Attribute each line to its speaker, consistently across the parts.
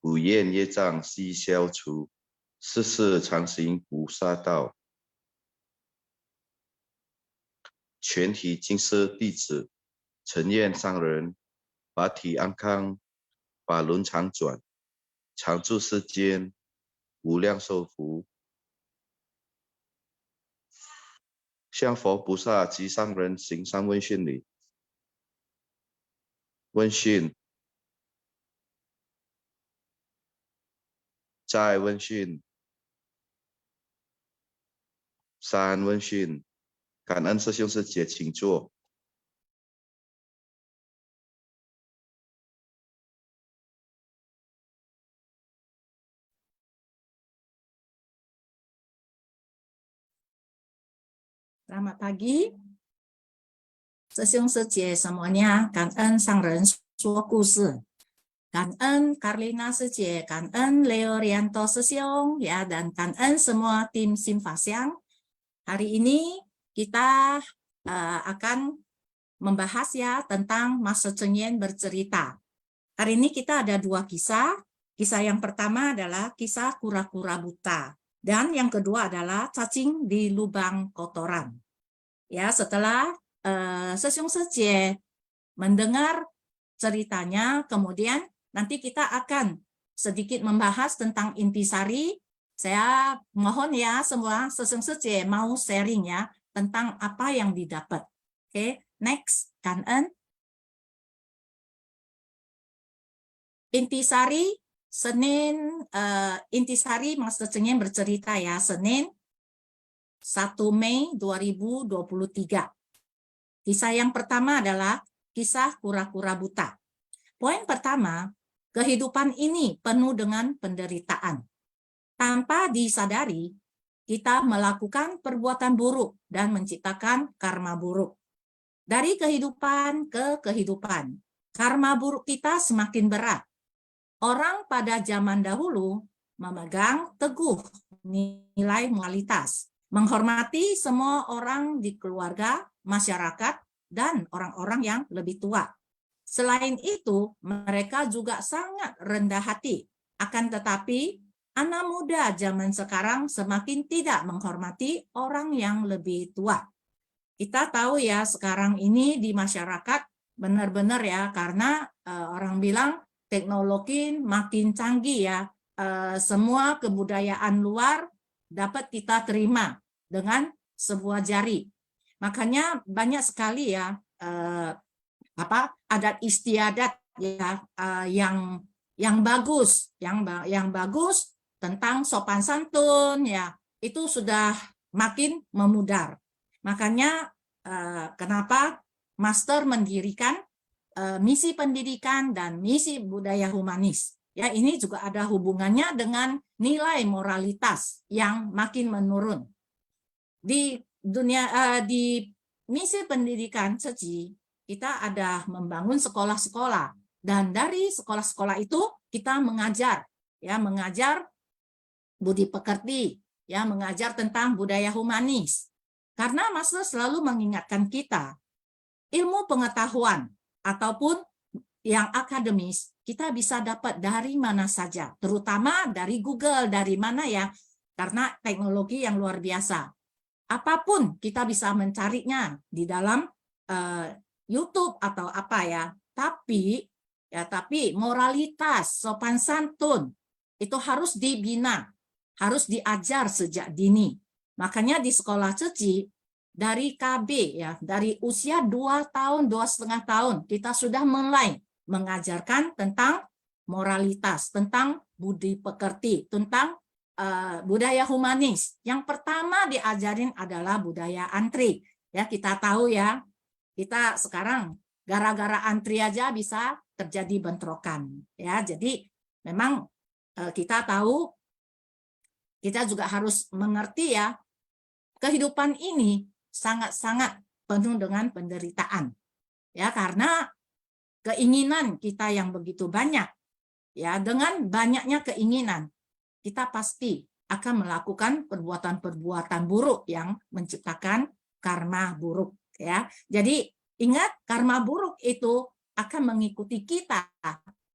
Speaker 1: 五厌业障悉消除，世世常行菩萨道。全体金色弟子，诚愿上人法体安康，法轮常转，常住世间，无量寿福。向佛菩萨及上人行三问讯礼。问讯：再问讯，三问讯。感恩师兄师姐，请坐。
Speaker 2: Selamat pagi, 师兄师姐 semuanya， 感恩上人说故事，感恩 Carlina 师姐，感恩 Leo Rianto 师兄ya, dan 感恩 semua tim Simpasiang. Hari ini kita akan membahas ya tentang Master Cheng Yen bercerita. Hari ini kita ada dua kisah. Kisah yang pertama adalah kisah kura-kura buta. Dan yang kedua adalah cacing di lubang kotoran. Ya, setelah Sesiung Sejie mendengar ceritanya, kemudian nanti kita akan sedikit membahas tentang intisari. Saya mohon ya semua Sesiung Sejie mau sharing ya tentang apa yang didapat. Oke, next, Kanen. Intisari Senin, intisari Master Cheng Yen bercerita ya, Senin 1 Mei 2023. Kisah yang pertama adalah kisah kura-kura buta. Poin pertama, kehidupan ini penuh dengan penderitaan. Tanpa disadari, kita melakukan perbuatan buruk dan menciptakan karma buruk. Dari kehidupan ke kehidupan, karma buruk kita semakin berat. Orang pada zaman dahulu memegang teguh nilai moralitas, menghormati semua orang di keluarga, masyarakat, dan orang-orang yang lebih tua. Selain itu, mereka juga sangat rendah hati. Akan tetapi, anak muda zaman sekarang semakin tidak menghormati orang yang lebih tua. Kita tahu ya, sekarang ini di masyarakat benar-benar ya, karena orang bilang teknologi makin canggih ya, semua kebudayaan luar dapat kita terima dengan sebuah jari. Makanya banyak sekali ya adat istiadat ya yang bagus, yang bagus tentang sopan santun ya, itu sudah makin memudar. Makanya kenapa Master mendirikan misi pendidikan dan misi budaya humanis. Ya, ini juga ada hubungannya dengan nilai moralitas yang makin menurun. Di dunia di misi pendidikan Seji, kita ada membangun sekolah-sekolah, dan dari sekolah-sekolah itu kita mengajar budi pekerti, ya, mengajar tentang budaya humanis. Karena Master selalu mengingatkan kita, ilmu pengetahuan ataupun yang akademis kita bisa dapat dari mana saja, terutama dari Google, dari mana ya, karena teknologi yang luar biasa. Apapun kita bisa mencarinya di dalam YouTube atau apa ya. Tapi moralitas, sopan santun itu harus dibina, harus diajar sejak dini. Makanya di sekolah Ceci dari KB ya, dari usia 2 tahun, 2,5 tahun kita sudah mulai mengajarkan tentang moralitas, tentang budi pekerti, tentang budaya humanis. Yang pertama diajarin adalah budaya antri. Ya, kita tahu ya, kita sekarang gara-gara antri aja bisa terjadi bentrokan. Ya, jadi memang kita tahu, kita juga harus mengerti ya, kehidupan ini sangat-sangat penuh dengan penderitaan. Ya, karena keinginan kita yang begitu banyak. Ya, dengan banyaknya keinginan, kita pasti akan melakukan perbuatan-perbuatan buruk yang menciptakan karma buruk, ya. Jadi ingat, karma buruk itu akan mengikuti kita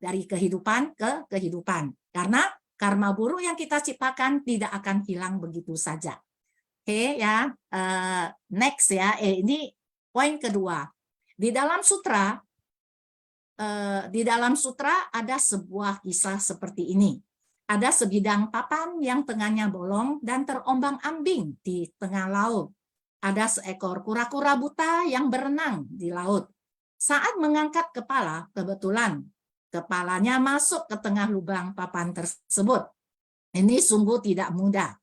Speaker 2: dari kehidupan ke kehidupan. Karena karma buruk yang kita ciptakan tidak akan hilang begitu saja. Oke ya, next ya. Ini poin kedua. Di dalam sutra ada sebuah kisah seperti ini. Ada sebidang papan yang tengahnya bolong dan terombang-ambing di tengah laut. Ada seekor kura-kura buta yang berenang di laut. Saat mengangkat kepala, kebetulan kepalanya masuk ke tengah lubang papan tersebut. Ini sungguh tidak mudah.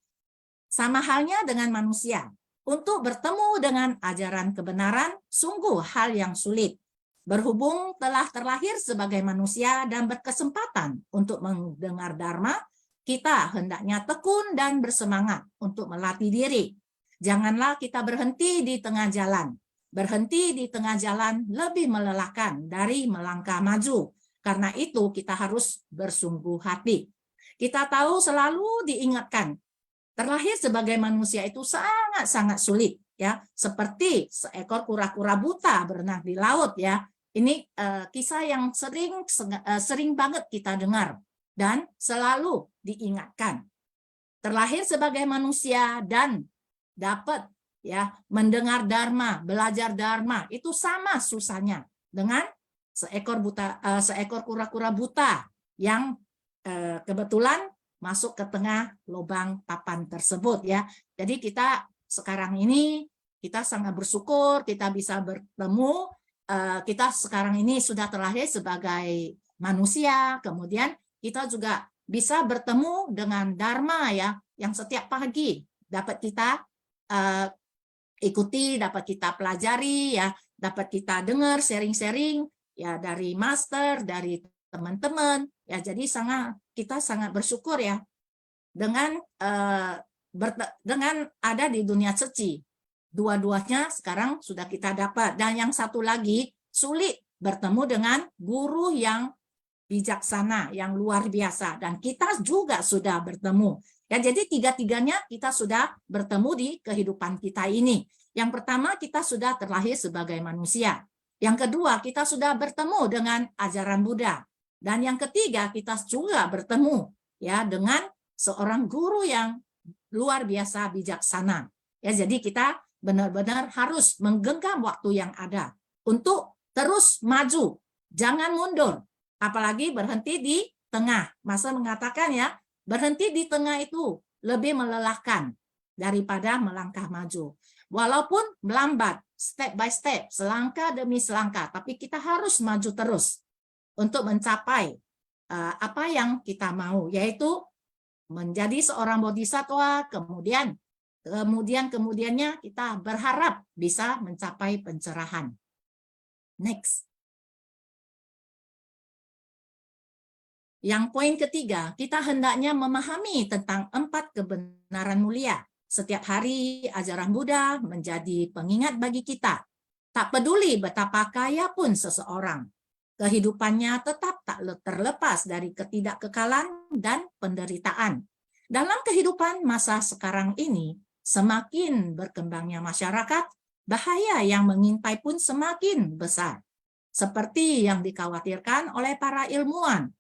Speaker 2: Sama halnya dengan manusia. Untuk bertemu dengan ajaran kebenaran, sungguh hal yang sulit. Berhubung telah terlahir sebagai manusia dan berkesempatan untuk mendengar dharma, kita hendaknya tekun dan bersemangat untuk melatih diri. Janganlah kita berhenti di tengah jalan. Berhenti di tengah jalan lebih melelahkan dari melangkah maju. Karena itu kita harus bersungguh hati. Kita tahu selalu diingatkan, terlahir sebagai manusia itu sangat-sangat sulit, ya. Seperti seekor kura-kura buta berenang di laut, ya. Ini kisah yang sering banget kita dengar dan selalu diingatkan. Terlahir sebagai manusia dan dapat ya mendengar dharma, belajar dharma itu sama susahnya dengan seekor kura-kura buta yang kebetulan masuk ke tengah lubang papan tersebut ya. Jadi kita sekarang ini kita sangat bersyukur kita bisa bertemu, kita sekarang ini sudah terlahir sebagai manusia, kemudian kita juga bisa bertemu dengan dharma ya yang setiap pagi dapat kita ikuti, dapat kita pelajari ya, dapat kita dengar sharing-sharing ya dari master, dari teman-teman ya. Jadi kita sangat bersyukur ya dengan ada di dunia suci. Dua-duanya sekarang sudah kita dapat, dan yang satu lagi sulit bertemu dengan guru yang bijaksana, yang luar biasa, dan kita juga sudah bertemu. Ya, jadi tiga-tiganya kita sudah bertemu di kehidupan kita ini. Yang pertama, kita sudah terlahir sebagai manusia. Yang kedua, kita sudah bertemu dengan ajaran Buddha. Dan yang ketiga, kita juga bertemu ya dengan seorang guru yang luar biasa bijaksana. Ya, jadi kita benar-benar harus menggenggam waktu yang ada untuk terus maju, jangan mundur. Apalagi berhenti di tengah. Masa mengatakan ya, berhenti di tengah itu lebih melelahkan daripada melangkah maju. Walaupun melambat, step by step, selangkah demi selangkah, tapi kita harus maju terus untuk mencapai apa yang kita mau, yaitu menjadi seorang bodhisatwa, kemudiannya kita berharap bisa mencapai pencerahan. Next. Yang poin ketiga, kita hendaknya memahami tentang 4 kebenaran mulia. Setiap hari ajaran Buddha menjadi pengingat bagi kita. Tak peduli betapa kaya pun seseorang, kehidupannya tetap tak terlepas dari ketidakkekalan dan penderitaan. Dalam kehidupan masa sekarang ini, semakin berkembangnya masyarakat, bahaya yang mengintai pun semakin besar. Seperti yang dikhawatirkan oleh para ilmuwan,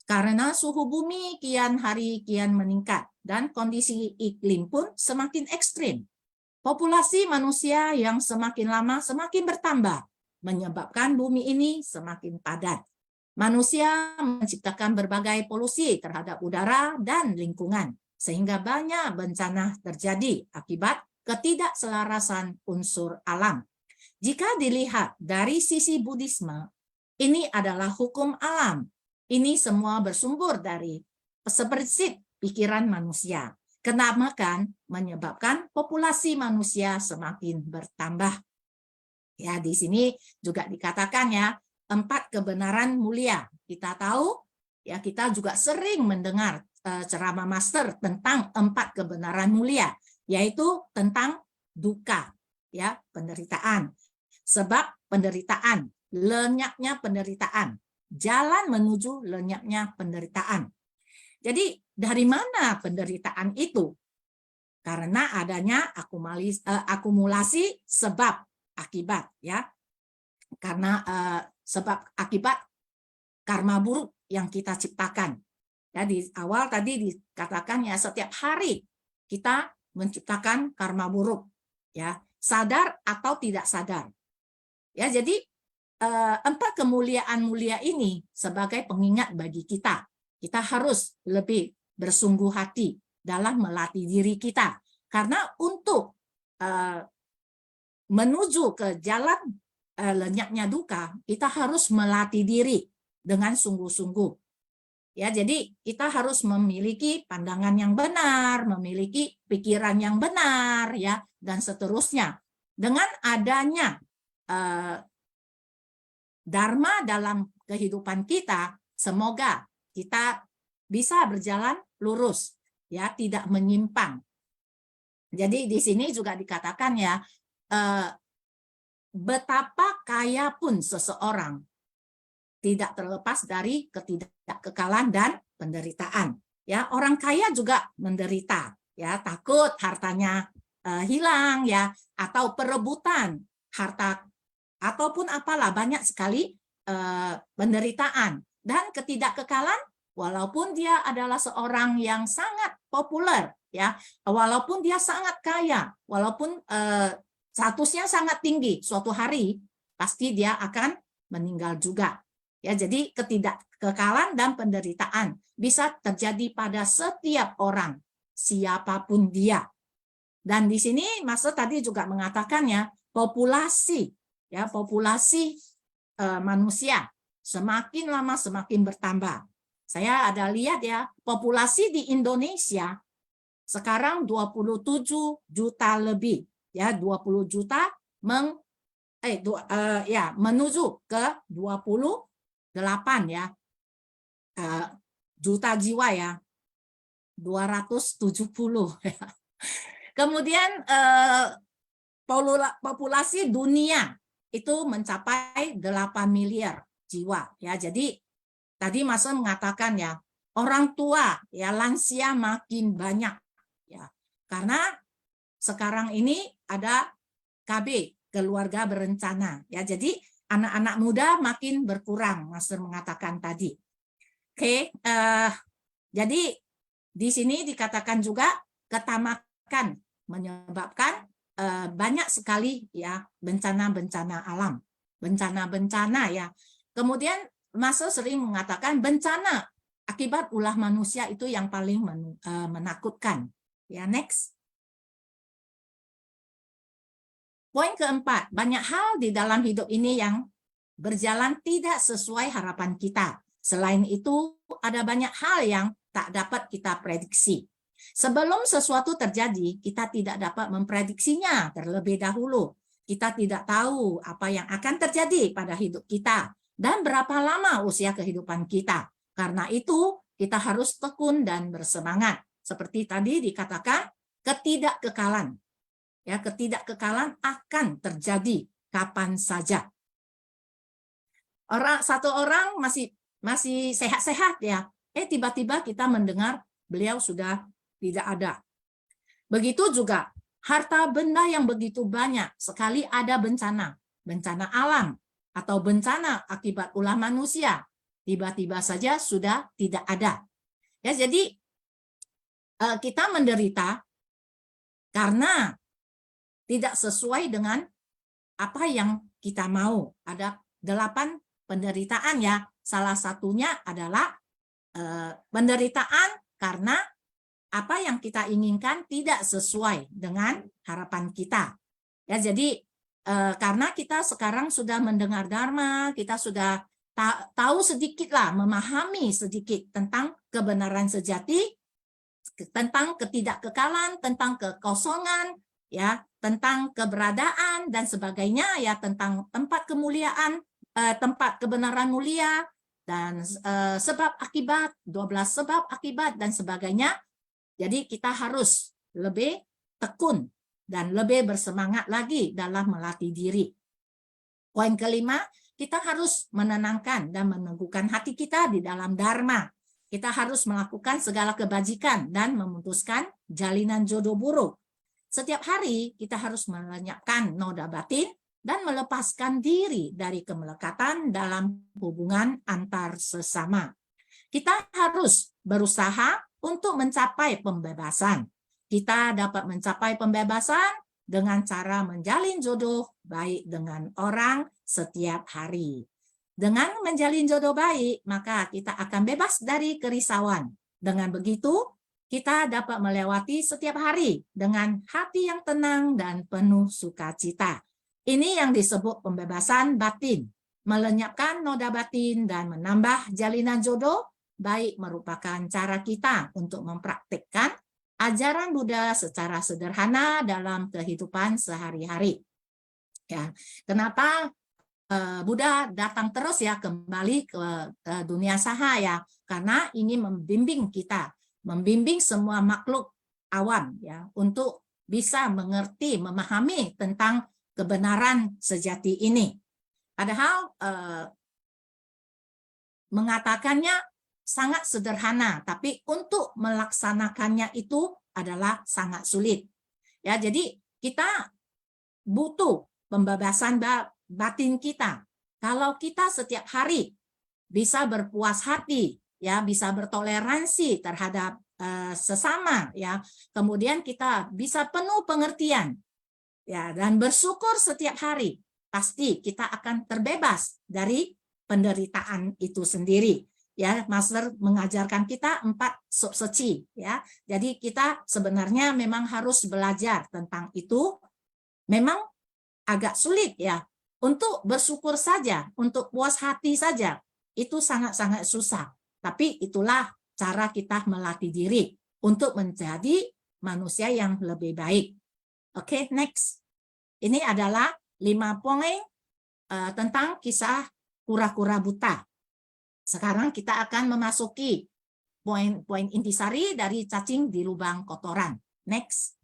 Speaker 2: karena suhu bumi kian hari kian meningkat dan kondisi iklim pun semakin ekstrim. Populasi manusia yang semakin lama semakin bertambah, menyebabkan bumi ini semakin padat. Manusia menciptakan berbagai polusi terhadap udara dan lingkungan, sehingga banyak bencana terjadi akibat ketidakselarasan unsur alam. Jika dilihat dari sisi Buddhisme, ini adalah hukum alam. Ini semua bersumber dari seprinsip pikiran manusia. Kenamakan menyebabkan populasi manusia semakin bertambah. Ya, di sini juga dikatakan ya, 4 kebenaran mulia. Kita tahu, ya kita juga sering mendengar ceramah master tentang 4 kebenaran mulia, yaitu tentang duka, ya penderitaan. Sebab penderitaan, lenyapnya penderitaan. Jalan menuju lenyapnya penderitaan. Jadi dari mana penderitaan itu? Karena adanya akumulasi sebab akibat ya. Karena sebab akibat karma buruk yang kita ciptakan. Ya, di awal tadi dikatakan ya setiap hari kita menciptakan karma buruk, ya sadar atau tidak sadar. Ya, jadi 4 kemuliaan mulia ini sebagai pengingat bagi kita. Kita harus lebih bersungguh hati dalam melatih diri kita. Karena untuk menuju ke jalan lenyapnya duka, kita harus melatih diri dengan sungguh-sungguh. Ya, jadi kita harus memiliki pandangan yang benar, memiliki pikiran yang benar, ya, dan seterusnya. Dengan adanya Dharma dalam kehidupan kita, semoga kita bisa berjalan lurus, ya, tidak menyimpang. Jadi di sini juga dikatakan ya, betapa kaya pun seseorang tidak terlepas dari ketidakkekalan dan penderitaan. Ya, orang kaya juga menderita, ya, takut hartanya hilang, ya, atau perebutan harta ataupun apalah, banyak sekali penderitaan dan ketidakkekalan. Walaupun dia adalah seorang yang sangat populer, ya, walaupun dia sangat kaya, walaupun statusnya sangat tinggi, suatu hari pasti dia akan meninggal juga. Ya, jadi ketidakkekalan dan penderitaan bisa terjadi pada setiap orang, siapapun dia. Dan di sini Master tadi juga mengatakan ya, populasi manusia semakin lama semakin bertambah. Saya ada lihat ya, populasi di Indonesia sekarang 27 juta lebih, ya, 20 juta menuju ke 28 ya juta jiwa, ya, 270 ya. Kemudian populasi dunia itu mencapai 8 miliar jiwa, ya. Jadi tadi Mas mengatakan ya, orang tua, ya, lansia makin banyak, ya, karena sekarang ini ada KB, keluarga berencana, ya. Jadi anak-anak muda makin berkurang, Mas mengatakan tadi. Oke, jadi di sini dikatakan juga ketamakan menyebabkan banyak sekali, ya, bencana-bencana alam, bencana-bencana, ya. Kemudian Mas sering mengatakan bencana akibat ulah manusia itu yang paling menakutkan. Ya, next. Poin keempat, banyak hal di dalam hidup ini yang berjalan tidak sesuai harapan kita. Selain itu, ada banyak hal yang tak dapat kita prediksi. Sebelum sesuatu terjadi, kita tidak dapat memprediksinya terlebih dahulu. Kita tidak tahu apa yang akan terjadi pada hidup kita dan berapa lama usia kehidupan kita. Karena itu, kita harus tekun dan bersemangat. Seperti tadi dikatakan, ketidakkekalan. Ya, ketidakkekalan akan terjadi kapan saja. Satu orang masih sehat-sehat, ya. Tiba-tiba kita mendengar beliau sudah tidak ada. Begitu juga harta benda yang begitu banyak, sekali ada bencana alam atau bencana akibat ulah manusia, tiba-tiba saja sudah tidak ada. Ya, jadi kita menderita karena tidak sesuai dengan apa yang kita mau. Ada 8 penderitaan, ya. Salah satunya adalah penderitaan karena apa yang kita inginkan tidak sesuai dengan harapan kita. Ya, jadi karena kita sekarang sudah mendengar Dharma, kita sudah tahu sedikitlah, memahami sedikit tentang kebenaran sejati, tentang ketidakkekalan, tentang kekosongan, ya, tentang keberadaan dan sebagainya, ya, tentang tempat kemuliaan, tempat kebenaran mulia dan sebab akibat, 12 sebab akibat dan sebagainya. Jadi kita harus lebih tekun dan lebih bersemangat lagi dalam melatih diri. Poin kelima, kita harus menenangkan dan meneguhkan hati kita di dalam Dharma. Kita harus melakukan segala kebajikan dan memutuskan jalinan jodoh buruk. Setiap hari kita harus melenyapkan noda batin dan melepaskan diri dari kemelekatan dalam hubungan antar sesama. Kita harus berusaha untuk mencapai pembebasan. Kita dapat mencapai pembebasan dengan cara menjalin jodoh baik dengan orang setiap hari. Dengan menjalin jodoh baik, maka kita akan bebas dari kerisauan. Dengan begitu, kita dapat melewati setiap hari dengan hati yang tenang dan penuh sukacita. Ini yang disebut pembebasan batin. Melenyapkan noda batin dan menambah jalinan jodoh baik merupakan cara kita untuk mempraktikkan ajaran Buddha secara sederhana dalam kehidupan sehari-hari. Ya, kenapa Buddha datang terus ya kembali ke dunia saha ya? Karena ingin membimbing kita, membimbing semua makhluk awam ya untuk bisa mengerti, memahami tentang kebenaran sejati ini. Padahal mengatakannya sangat sederhana, tapi untuk melaksanakannya itu adalah sangat sulit. Ya, jadi kita butuh pembebasan batin kita. Kalau kita setiap hari bisa berpuas hati, ya, bisa bertoleransi terhadap sesama, ya, kemudian kita bisa penuh pengertian, ya, dan bersyukur setiap hari, pasti kita akan terbebas dari penderitaan itu sendiri. Ya, Master mengajarkan kita 4 subseci, ya. Jadi kita sebenarnya memang harus belajar tentang itu. Memang agak sulit ya untuk bersyukur saja, untuk puas hati saja. Itu sangat-sangat susah. Tapi itulah cara kita melatih diri untuk menjadi manusia yang lebih baik. Oke, next. Ini adalah 5 poin tentang kisah kura-kura buta. Sekarang kita akan memasuki poin-poin intisari dari cacing di lubang kotoran. Next.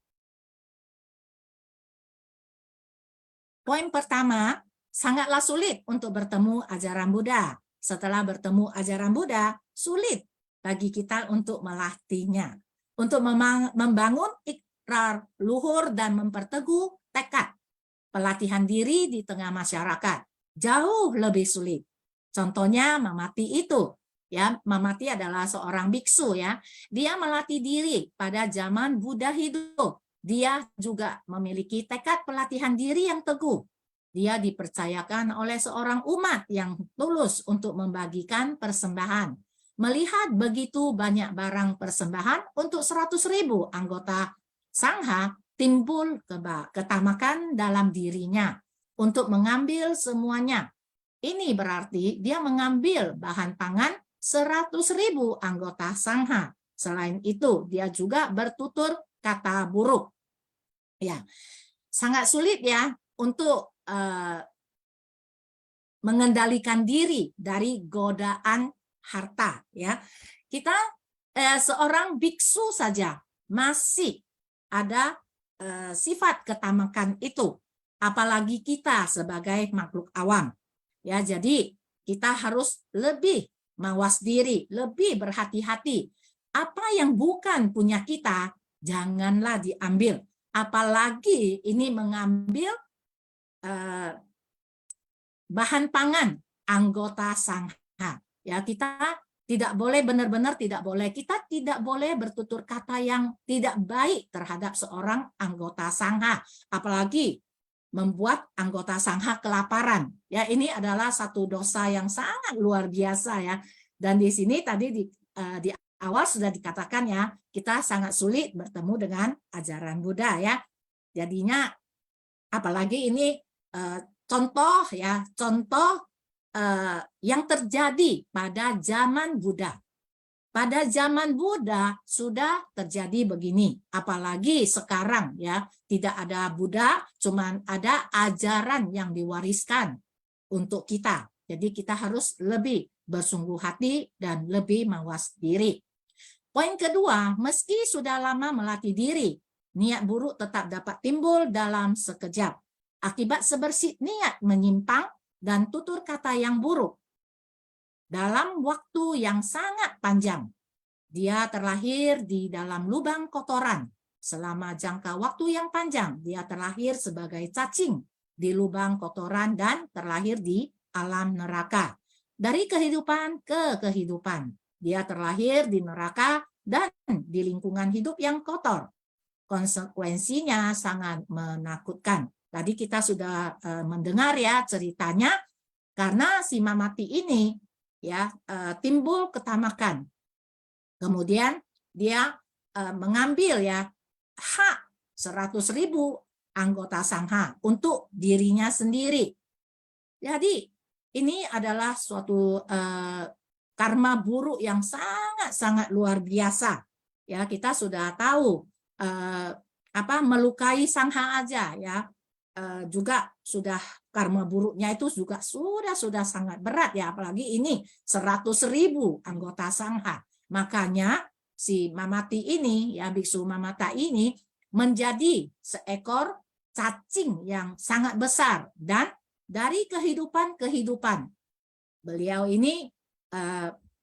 Speaker 2: Poin pertama, sangatlah sulit untuk bertemu ajaran Buddha. Setelah bertemu ajaran Buddha, sulit bagi kita untuk melatihnya. Untuk membangun ikrar luhur dan memperteguh tekad. Pelatihan diri di tengah masyarakat jauh lebih sulit. Contohnya Mamati itu, ya, Mamati adalah seorang biksu ya. Dia melatih diri pada zaman Buddha hidup. Dia juga memiliki tekad pelatihan diri yang teguh. Dia dipercayakan oleh seorang umat yang tulus untuk membagikan persembahan. Melihat begitu banyak barang persembahan untuk 100.000 anggota sangha, timbul ketamakan dalam dirinya untuk mengambil semuanya. Ini berarti dia mengambil bahan pangan 100.000 anggota sangha. Selain itu, dia juga bertutur kata buruk. Ya, sangat sulit ya untuk mengendalikan diri dari godaan harta. Ya, kita seorang biksu saja masih ada sifat ketamakan itu, apalagi kita sebagai makhluk awam. Ya, jadi kita harus lebih mawas diri, lebih berhati-hati. Apa yang bukan punya kita, janganlah diambil. Apalagi ini mengambil bahan pangan anggota sangha. Ya, kita tidak boleh benar-benar tidak boleh. Kita tidak boleh bertutur kata yang tidak baik terhadap seorang anggota sangha. Apalagi membuat anggota sangha kelaparan. Ya, ini adalah satu dosa yang sangat luar biasa ya. Dan di sini tadi di awal sudah dikatakan ya, kita sangat sulit bertemu dengan ajaran Buddha ya. Jadinya apalagi ini contoh ya, contoh yang terjadi pada zaman Buddha. Pada zaman Buddha sudah terjadi begini, apalagi sekarang ya, tidak ada Buddha, cuman ada ajaran yang diwariskan untuk kita. Jadi kita harus lebih bersungguh hati dan lebih mawas diri. Poin kedua, meski sudah lama melatih diri, niat buruk tetap dapat timbul dalam sekejap. Akibat sebersih niat menyimpang dan tutur kata yang buruk. Dalam waktu yang sangat panjang, dia terlahir di dalam lubang kotoran. Selama jangka waktu yang panjang, dia terlahir sebagai cacing di lubang kotoran dan terlahir di alam neraka. Dari kehidupan ke kehidupan, dia terlahir di neraka dan di lingkungan hidup yang kotor. Konsekuensinya sangat menakutkan. Tadi kita sudah mendengar ya ceritanya, karena si Mamati ini ya timbul ketamakan. Kemudian dia mengambil ya hak 100.000 anggota sangha untuk dirinya sendiri. Jadi ini adalah suatu karma buruk yang sangat-sangat luar biasa. Ya, kita sudah tahu melukai sangha aja ya. Juga sudah karma buruknya itu juga sudah sangat berat ya, apalagi ini 100.000 anggota sangha. Makanya si Mamati ini ya, biksu Mamata ini menjadi seekor cacing yang sangat besar, dan dari kehidupan beliau ini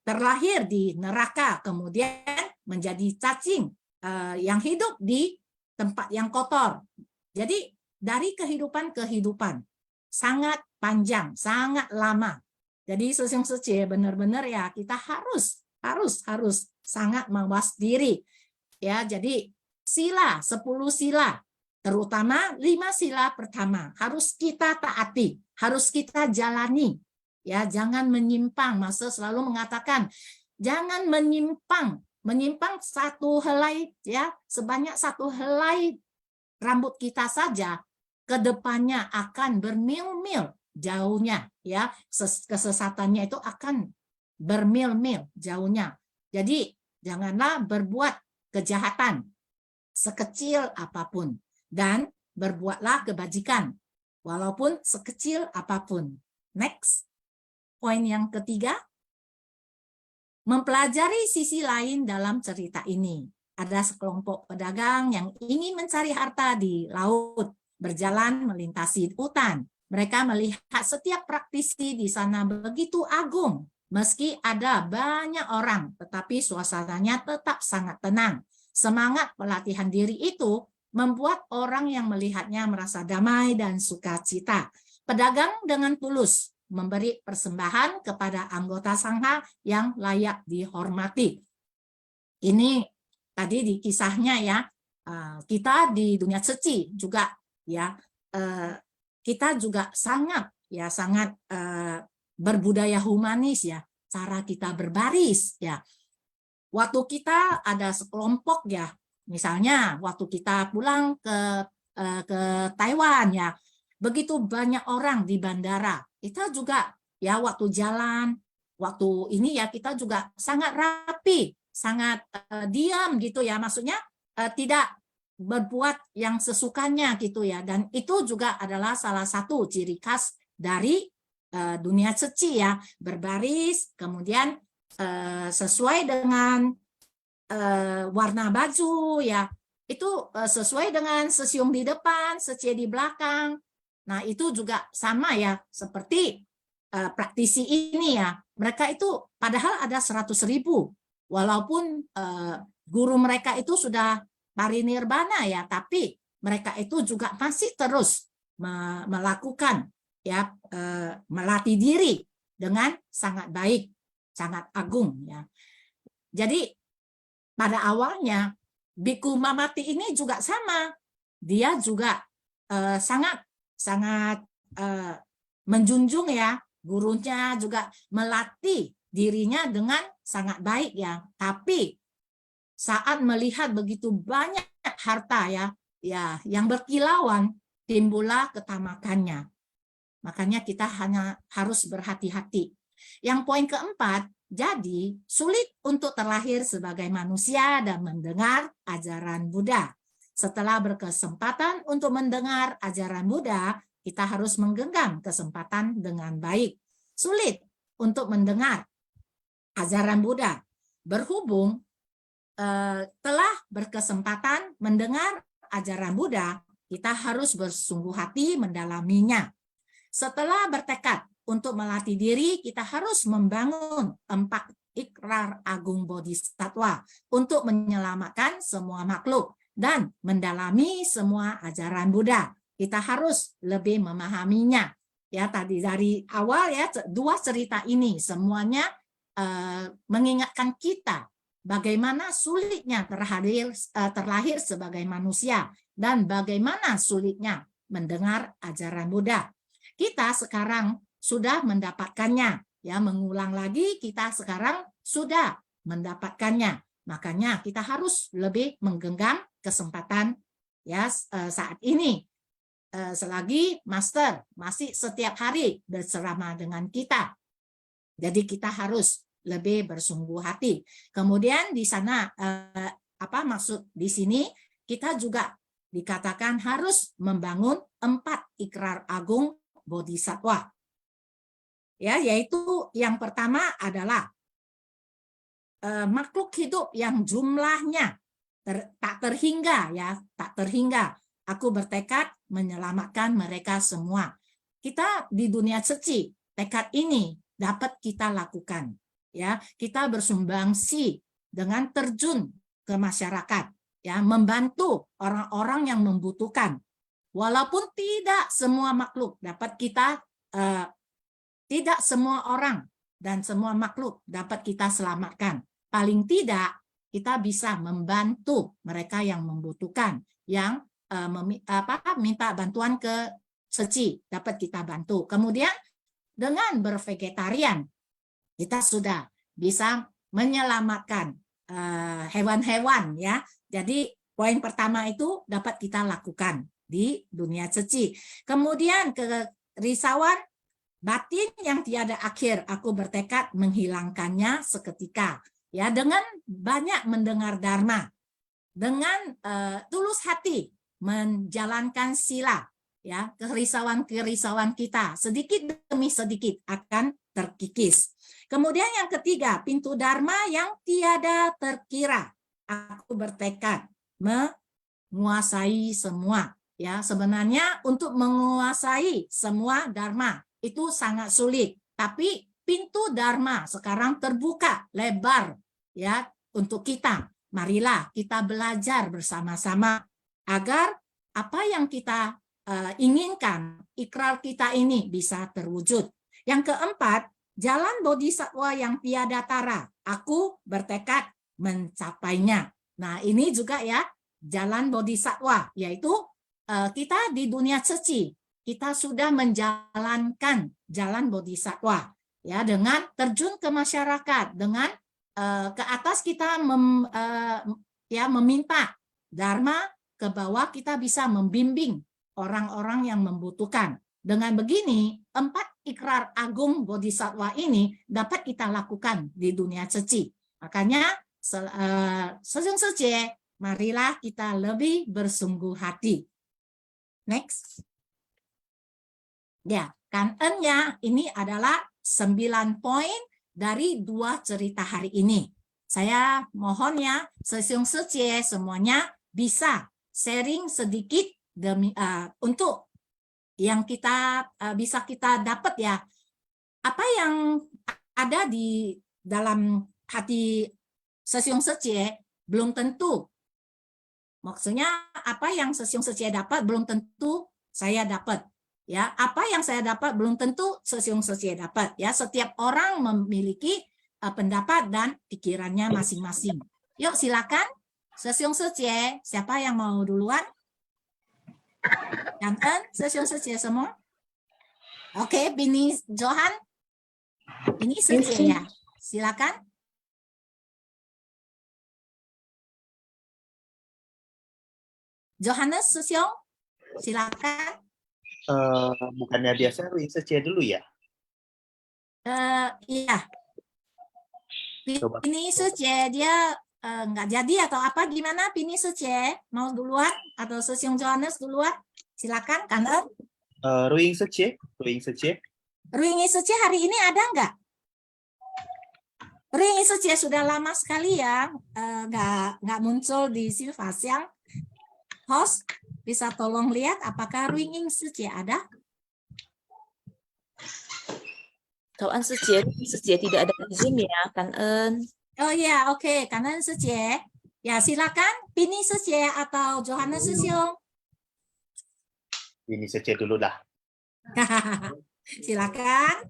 Speaker 2: terlahir di neraka, kemudian menjadi cacing yang hidup di tempat yang kotor. Jadi dari kehidupan sangat panjang, sangat lama. Jadi sesung suci benar-benar ya, kita harus sangat mawas diri. Ya, jadi 10 sila, terutama 5 sila pertama harus kita taati, harus kita jalani. Ya, jangan menyimpang. Masa selalu mengatakan jangan menyimpang satu helai ya, sebanyak satu helai rambut kita saja, kedepannya akan bermil-mil jauhnya ya, kesesatannya itu akan bermil-mil jauhnya. Jadi janganlah berbuat kejahatan sekecil apapun, dan berbuatlah kebajikan walaupun sekecil apapun. Next, poin yang ketiga, mempelajari sisi lain dalam cerita ini. Ada sekelompok pedagang yang ingin mencari harta di laut, berjalan melintasi hutan. Mereka melihat setiap praktisi di sana begitu agung. Meski ada banyak orang, tetapi suasananya tetap sangat tenang. Semangat pelatihan diri itu membuat orang yang melihatnya merasa damai dan sukacita. Pedagang dengan tulus memberi persembahan kepada anggota sangha yang layak dihormati. Ini tadi di kisahnya ya, kita di dunia suci juga ya, kita juga sangat berbudaya humanis ya, cara kita berbaris ya. Waktu kita ada sekelompok ya, misalnya waktu kita pulang ke Taiwan ya, begitu banyak orang di bandara, kita juga ya waktu jalan, waktu ini ya kita juga sangat rapi, sangat diam gitu ya, maksudnya tidak berbuat yang sesukanya gitu ya, dan itu juga adalah salah satu ciri khas dari dunia suci ya, berbaris, kemudian sesuai dengan warna baju ya, itu sesuai dengan sesiung di depan, secie di belakang. Nah itu juga sama ya, seperti praktisi ini ya, mereka itu padahal ada 100.000, walaupun guru mereka itu sudah parinirvana ya, tapi mereka itu juga masih terus melakukan ya, melatih diri dengan sangat baik, sangat agung ya. Jadi pada awalnya Biku Mamati ini juga sama, dia juga sangat menjunjung ya, gurunya juga melatih dirinya dengan sangat baik ya. Tapi saat melihat begitu banyak harta ya yang berkilauan, timbullah ketamakannya. Makanya kita hanya harus berhati-hati. Yang poin keempat, jadi sulit untuk terlahir sebagai manusia dan mendengar ajaran Buddha. Setelah berkesempatan untuk mendengar ajaran Buddha, kita harus menggenggam kesempatan dengan baik. Sulit untuk mendengar ajaran Buddha. Berhubung telah berkesempatan mendengar ajaran Buddha, kita harus bersungguh hati mendalaminya. Setelah bertekad untuk melatih diri, kita harus membangun 4 ikrar agung bodhisattva untuk menyelamatkan semua makhluk dan mendalami semua ajaran Buddha. Kita harus lebih memahaminya. Ya, tadi dari awal ya, 2 cerita ini semuanya mengingatkan kita bagaimana sulitnya terlahir sebagai manusia dan bagaimana sulitnya mendengar ajaran Buddha. Kita sekarang sudah mendapatkannya, ya, mengulang lagi, kita sekarang sudah mendapatkannya. Makanya kita harus lebih menggenggam kesempatan, ya, saat ini. Selagi Master masih setiap hari bersama dengan kita. Jadi kita harus lebih bersungguh hati. Kemudian di sana apa maksud di sini, kita juga dikatakan harus membangun 4 ikrar agung bodhisattva. Ya, yaitu yang pertama adalah makhluk hidup yang jumlahnya tak terhingga, ya, tak terhingga. Aku bertekad menyelamatkan mereka semua. Kita di dunia suci, tekad ini dapat kita lakukan. Ya, kita bersumbangsi dengan terjun ke masyarakat, ya, membantu orang-orang yang membutuhkan. Walaupun tidak semua makhluk dapat kita, tidak semua orang dan semua makhluk dapat kita selamatkan. Paling tidak kita bisa membantu mereka yang membutuhkan, yang minta bantuan ke suci, dapat kita bantu. Kemudian dengan bervegetarian, kita sudah bisa menyelamatkan hewan-hewan, ya. Jadi poin pertama itu dapat kita lakukan di dunia suci. Kemudian kerisauan batin yang tiada akhir, aku bertekad menghilangkannya seketika. Ya, dengan banyak mendengar dharma, dengan tulus hati menjalankan sila, ya, kerisauan-kerisauan kita sedikit demi sedikit akan terkikis. Kemudian yang ketiga, pintu dharma yang tiada terkira. Aku bertekad menguasai semua. Ya, sebenarnya untuk menguasai semua dharma itu sangat sulit, tapi pintu dharma sekarang terbuka lebar, ya, untuk kita. Marilah kita belajar bersama-sama agar apa yang kita inginkan, ikrar kita ini bisa terwujud. Yang keempat, jalan bodhisattva yang tiada tara. Aku bertekad mencapainya. Nah, ini juga, ya, jalan bodhisattva, yaitu kita di dunia suci, kita sudah menjalankan jalan bodhisattva, ya, dengan terjun ke masyarakat, dengan ke atas kita meminta dharma, ke bawah kita bisa membimbing orang-orang yang membutuhkan. Dengan begini, 4 ikrar agung bodhisattva ini dapat kita lakukan di dunia suci. Makanya sejung suci, marilah kita lebih bersungguh hati. Next. Ya, kanennya ini adalah 9 poin dari 2 cerita hari ini. Saya mohon, ya, sesiung suci semuanya bisa sharing sedikit demi untuk yang kita bisa kita dapat, ya, apa yang ada di dalam hati sesiung suci belum tentu. Maksudnya apa yang sesiung suci dapat belum tentu saya dapat. Ya, apa yang saya dapat belum tentu sesiung suci dapat. Ya, setiap orang memiliki pendapat dan pikirannya masing-masing. Yuk, silakan sesiung suci. Siapa yang mau duluan? Kangen sesiung suci semua. Oke, Bini Johan. Ini suci, ya. Silakan. Johannes Susyong, silakan.
Speaker 3: Bukannya biasa Ruing Sece dulu ya?
Speaker 2: Iya. Ini Suce, dia nggak jadi atau apa gimana? Pini Suce mau duluan atau Susyong Johannes duluan? Silakan, Kangen.
Speaker 3: Ruing Sece, Ruing Sece.
Speaker 2: Ruing Suce hari ini ada nggak? Ruing Suce sudah lama sekali, ya, nggak muncul di Silvasiang. Host, bisa tolong lihat apakah Ruing Suce ada?
Speaker 4: Kawan Suci tidak ada di Zoom, ya, Kan-en.
Speaker 2: Oh ya, oke, Kanan Suci. Ya, silakan Pini Suci atau Johannes Susyong.
Speaker 3: Ini Sece dulu dah.
Speaker 2: Silakan.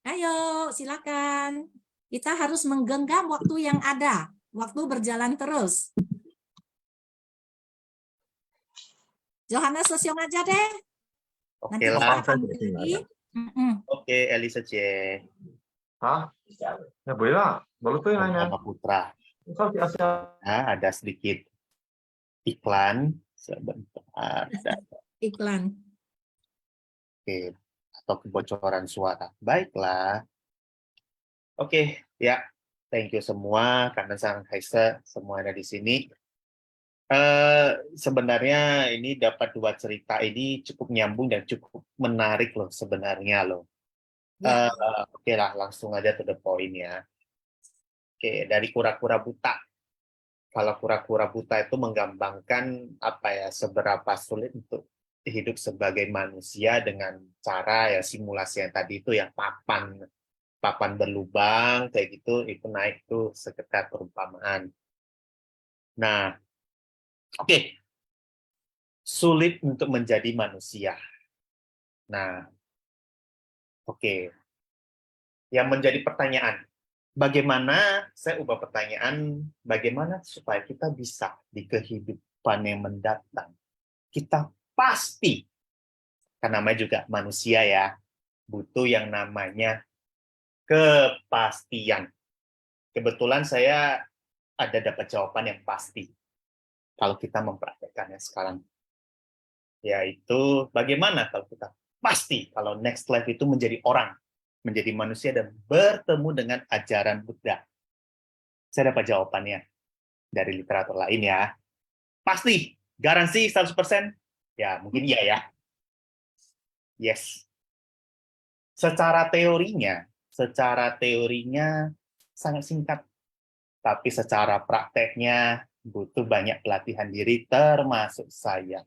Speaker 2: Ayo, silakan. Kita harus menggenggam waktu yang ada. Waktu berjalan terus. Johannes Sesiong aja deh.
Speaker 3: Oke
Speaker 2: Nanti
Speaker 3: lah.
Speaker 2: kita panggil lagi.
Speaker 3: Oke, Elisa C.
Speaker 5: Hah? Ya boleh lah. Baru tuh yang nanya.
Speaker 3: Sama Putra.
Speaker 5: Misal di Asia.
Speaker 3: Nah, ada sedikit iklan sebentar.
Speaker 2: Iklan.
Speaker 3: Oke, atau kebocoran suara. Baiklah. Oke, ya. Thank you semua, karena Sang Kaisa semua ada di sini. Sebenarnya ini dapat dua cerita ini cukup nyambung dan cukup menarik loh sebenarnya loh.
Speaker 2: Ya.
Speaker 3: Oke lah, langsung aja to the point ya. Oke, dari kura-kura buta. Kalau kura-kura buta itu menggambarkan apa ya, seberapa sulit untuk hidup sebagai manusia dengan cara ya simulasi yang tadi itu ya, papan berlubang kayak gitu, itu naik tuh sekedar perumpamaan. Nah, oke. Sulit untuk menjadi manusia. Nah, oke. Yang menjadi pertanyaan, bagaimana, saya ubah pertanyaan, bagaimana supaya kita bisa di kehidupan yang mendatang, kita pasti, karena namanya juga manusia ya, butuh yang namanya kepastian. Kebetulan saya ada dapat jawaban yang pasti, kalau kita mempraktekannya sekarang. Yaitu, bagaimana kalau kita pasti, kalau next life itu menjadi orang, menjadi manusia dan bertemu dengan ajaran Buddha. Saya dapat jawabannya dari literatur lain ya. Pasti, garansi 100%? Ya, mungkin iya ya. Yes. Secara teorinya sangat singkat. Tapi secara prakteknya butuh banyak pelatihan diri, termasuk saya.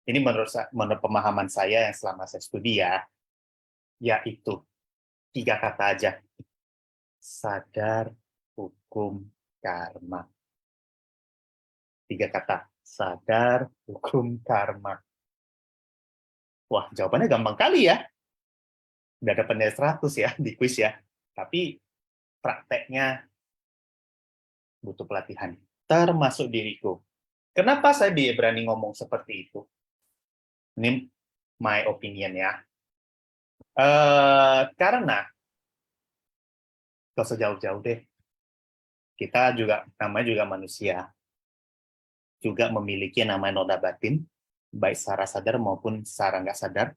Speaker 3: Ini menurut pemahaman saya yang selama saya studi ya, yaitu 3 kata aja. Sadar hukum karma. 3 kata. Sadar hukum karma. Wah, jawabannya gampang kali ya. Udah dapat nilai 100 ya di kuis ya. Tapi prakteknya butuh pelatihan. Termasuk diriku. Kenapa saya berani ngomong seperti itu? Ini my opinion ya. Karena gak usah jauh-jauh deh. Kita juga namanya juga manusia. Juga memiliki namanya noda batin, baik secara sadar maupun secara nggak sadar.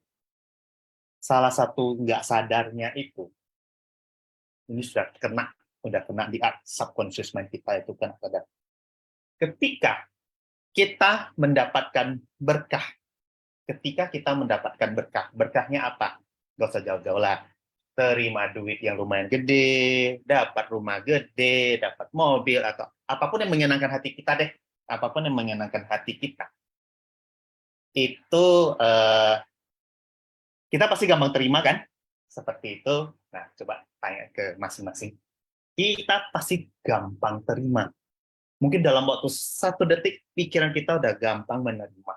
Speaker 3: Salah satu nggak sadarnya itu, ini sudah kena di subconscious mind kita itu kan sadar. Ketika kita mendapatkan berkah, berkahnya apa? Gak usah jauh-jauh lah. Terima duit yang lumayan gede, dapat rumah gede, dapat mobil, atau apapun yang menyenangkan hati kita deh. Apapun yang menyenangkan hati kita. Itu kita pasti gampang terima kan? Seperti itu. Nah, coba tanya ke masing-masing. Kita pasti gampang terima. Mungkin dalam waktu 1 detik, pikiran kita udah gampang menerima.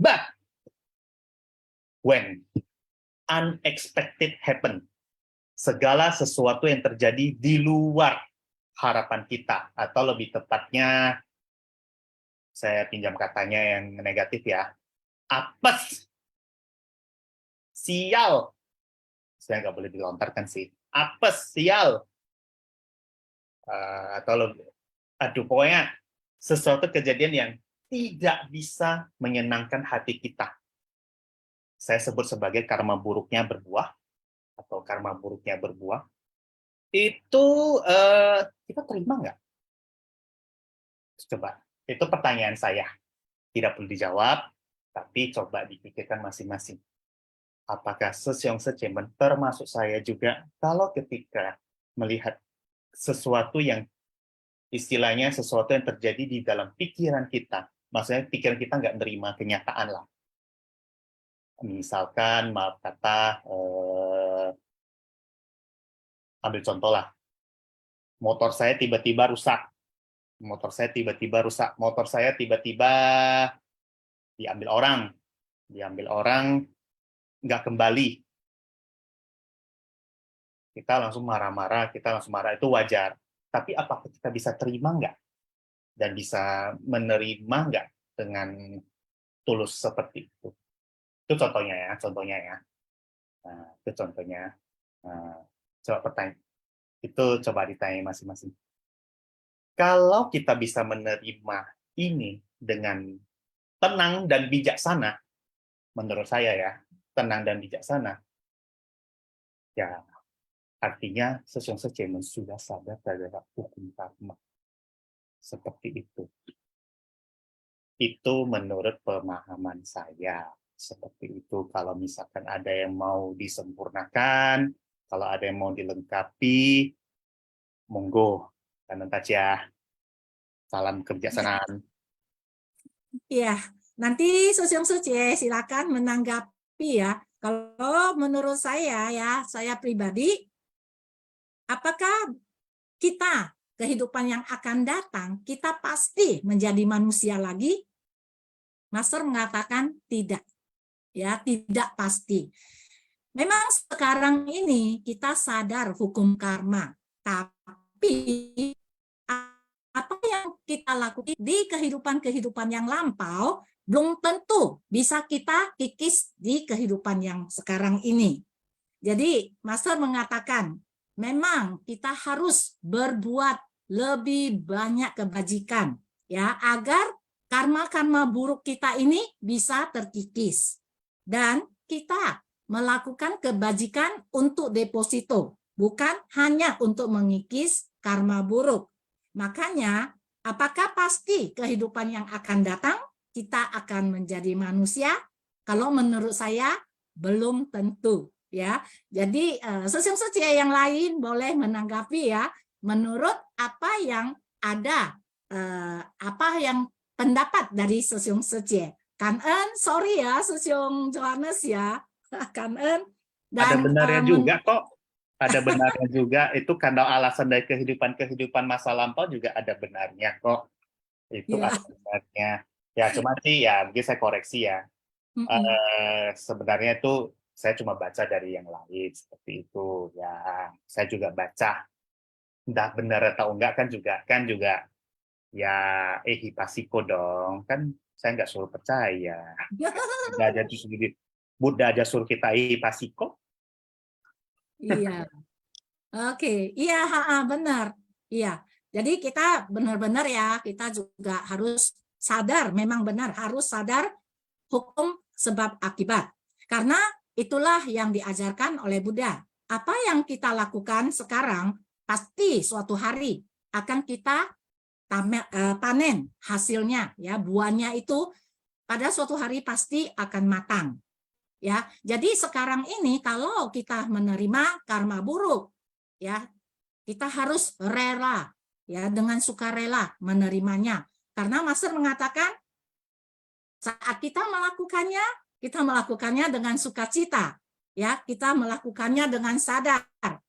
Speaker 3: But, when unexpected happen, segala sesuatu yang terjadi di luar harapan kita, atau lebih tepatnya, saya pinjam katanya yang negatif ya, apes, sial, saya nggak boleh dilontarkan sih, apes, sial, atau lebih, aduh pokoknya sesuatu kejadian yang tidak bisa menyenangkan hati kita. Saya sebut sebagai karma buruknya berbuah, atau karma buruknya berbuah. Itu kita terima nggak? Coba, itu pertanyaan saya. Tidak perlu dijawab, tapi coba dipikirkan masing-masing. Apakah Sesiong Secemen, termasuk saya juga, kalau ketika melihat sesuatu yang istilahnya sesuatu yang terjadi di dalam pikiran kita, maksudnya pikiran kita nggak nerima kenyataan lah. Misalkan, maaf kata, ambil contoh lah, motor saya tiba-tiba rusak, motor saya tiba-tiba diambil orang, nggak kembali. Kita langsung marah-marah, kita langsung marah, itu wajar. Tapi apakah kita bisa terima nggak? Dan bisa menerima nggak dengan tulus seperti itu? Itu contohnya ya. Nah, itu contohnya. Nah, coba ditanya masing-masing. Kalau kita bisa menerima ini dengan tenang dan bijaksana, menurut saya ya, tenang dan bijaksana, ya artinya Sesyong Sejemen sudah sadar terhadap hukum karma. Seperti itu. Itu menurut pemahaman saya. Seperti itu. Kalau misalkan ada yang mau disempurnakan, kalau ada yang mau dilengkapi, monggo. Kanan ya. Salam kebijaksanaan.
Speaker 2: Iya, nanti Sesyong Suci silakan menanggapi ya. Kalau menurut saya ya, saya pribadi, apakah kita kehidupan yang akan datang, kita pasti menjadi manusia lagi? Master mengatakan tidak, ya tidak pasti. Memang sekarang ini kita sadar hukum karma, tapi apa yang kita lakukan di kehidupan yang lampau belum tentu bisa kita kikis di kehidupan yang sekarang ini. Jadi, Master mengatakan, memang kita harus berbuat lebih banyak kebajikan ya agar karma-karma buruk kita ini bisa terkikis. Dan kita melakukan kebajikan untuk deposito, bukan hanya untuk mengikis karma buruk. Makanya, apakah pasti kehidupan yang akan datang kita akan menjadi manusia? Kalau menurut saya belum tentu. Ya, jadi Sesyong Suci yang lain boleh menanggapi ya, menurut apa yang ada, apa yang pendapat dari Sesyong Suci. Kan-en, sorry ya Sesyong Johannes ya, Kan-en.
Speaker 3: Ada benarnya juga kok. Ada benarnya juga. Itu karena alasan dari kehidupan masa lampau juga ada benarnya kok. Itu
Speaker 2: Ya.
Speaker 3: ada benarnya. Ya, cuma sih ya, mungkin saya koreksi ya. Sebenarnya itu saya cuma baca dari yang lain seperti itu ya, saya juga baca, entah benar atau enggak kan juga ya hipasiko dong, kan saya nggak suruh percaya. Buddha aja suruh kita hipasiko.
Speaker 2: Iya, oke, iya benar, iya. Jadi kita benar-benar ya, kita juga harus sadar, memang benar harus sadar hukum sebab akibat. Karena itulah yang diajarkan oleh Buddha. Apa yang kita lakukan sekarang pasti suatu hari akan kita panen hasilnya, ya buahnya itu pada suatu hari pasti akan matang. Ya, jadi sekarang ini kalau kita menerima karma buruk, ya kita harus rela, ya dengan sukarela menerimanya. Karena Master mengatakan saat kita melakukannya dengan sukacita, ya kita melakukannya dengan sadar.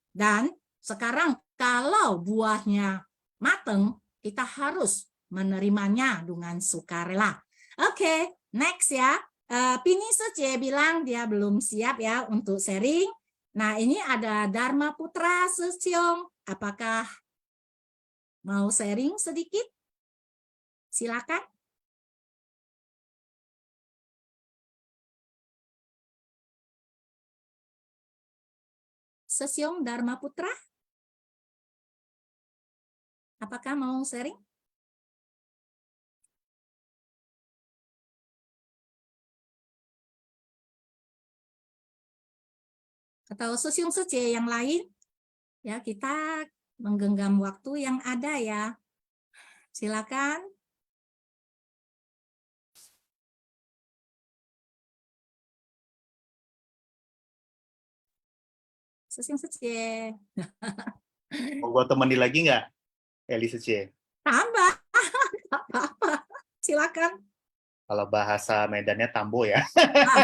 Speaker 2: Dan sekarang kalau buahnya matang, kita harus menerimanya dengan sukarela. Oke, next ya. Pini Suci bilang dia belum siap ya untuk sharing. Nah, ini ada Dharma Putra Sesyong. Apakah mau sharing sedikit? Silakan. Sesyong Dharma Putra, apakah mau sharing? Atau Sesyong Suci yang lain? Ya, kita menggenggam waktu yang ada ya. Silakan. Sesyong Suci.
Speaker 3: Mau gue temani lagi nggak, Eli Suci?
Speaker 2: Tambah. Apa-apa. Silakan.
Speaker 3: Kalau bahasa Medannya tambo ya.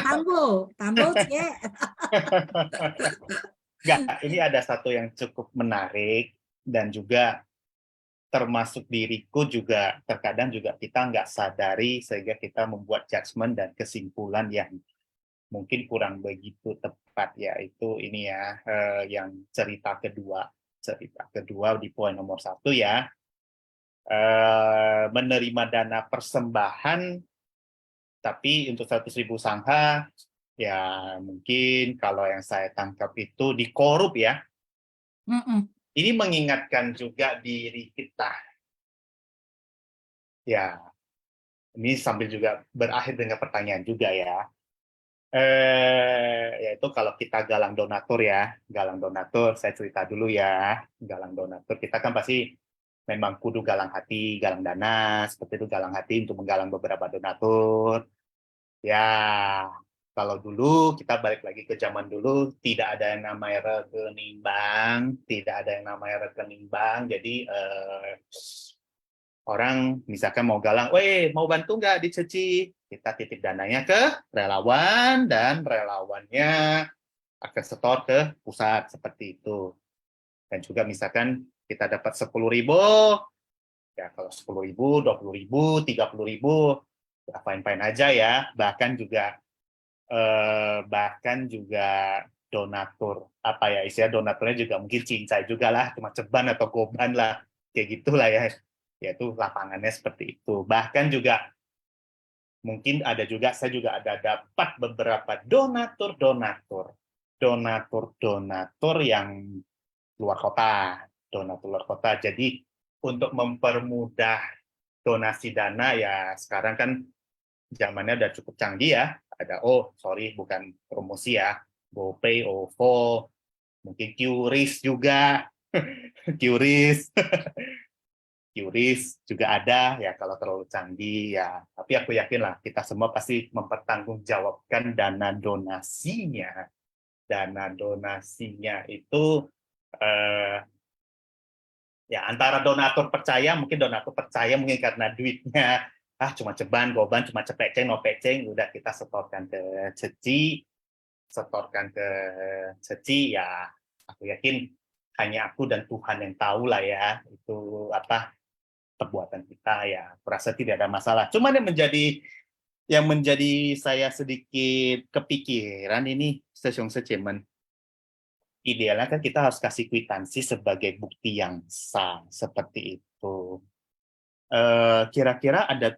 Speaker 2: Tambo. Tambo, Cie.
Speaker 3: Nggak, ini ada satu yang cukup menarik dan juga termasuk diriku juga terkadang juga kita nggak sadari sehingga kita membuat judgement dan kesimpulan yang mungkin kurang begitu tepat ya, itu ini ya, yang cerita kedua di poin nomor 1 ya. Menerima dana persembahan, tapi untuk 100.000 sangha ya mungkin kalau yang saya tangkap itu dikorup ya. Ini mengingatkan juga diri kita. Ya, ini sambil juga berakhir dengan pertanyaan juga ya. Yaitu kalau kita galang donatur ya, galang donatur, saya cerita dulu ya, galang donatur kita kan pasti memang kudu galang hati, galang dana, seperti itu galang hati untuk menggalang beberapa donatur. Ya, kalau dulu kita balik lagi ke zaman dulu, tidak ada yang namanya rekening bank, jadi orang misalkan mau galang, weh mau bantu nggak diceci? Kita titip dananya ke relawan dan relawannya akan setor ke pusat seperti itu. Dan juga misalkan kita dapat 10.000, ya kalau 10.000, 20.000, 30.000, ya fine-fine aja ya. Bahkan juga donatur, apa ya istilah donaturnya juga mungkin cincai juga lah, cuma ceban atau goban lah, kayak gitulah ya. Yaitu lapangannya seperti itu. Bahkan juga mungkin saya juga ada dapat beberapa donatur yang luar kota, Jadi untuk mempermudah donasi dana ya sekarang kan zamannya udah cukup canggih ya. Ada bukan promosi ya, GoPay, OVO, mungkin QRIS juga, QRIS juga ada ya kalau terlalu canggih ya. Tapi aku yakin lah kita semua pasti mempertanggungjawabkan dana donasinya. Dana donasinya itu ya antara donatur percaya mungkin karena duitnya cuma ceban, goban, cuma cepeceng, no peceng, udah kita setorkan ke ceci ya. Aku yakin hanya aku dan Tuhan yang tahu lah ya itu apa perbuatan kita ya, kurasa tidak ada masalah. Cuman yang menjadi saya sedikit kepikiran ini stasiun secemen. Idealnya kan kita harus kasih kwitansi sebagai bukti yang sah seperti itu. Kira-kira ada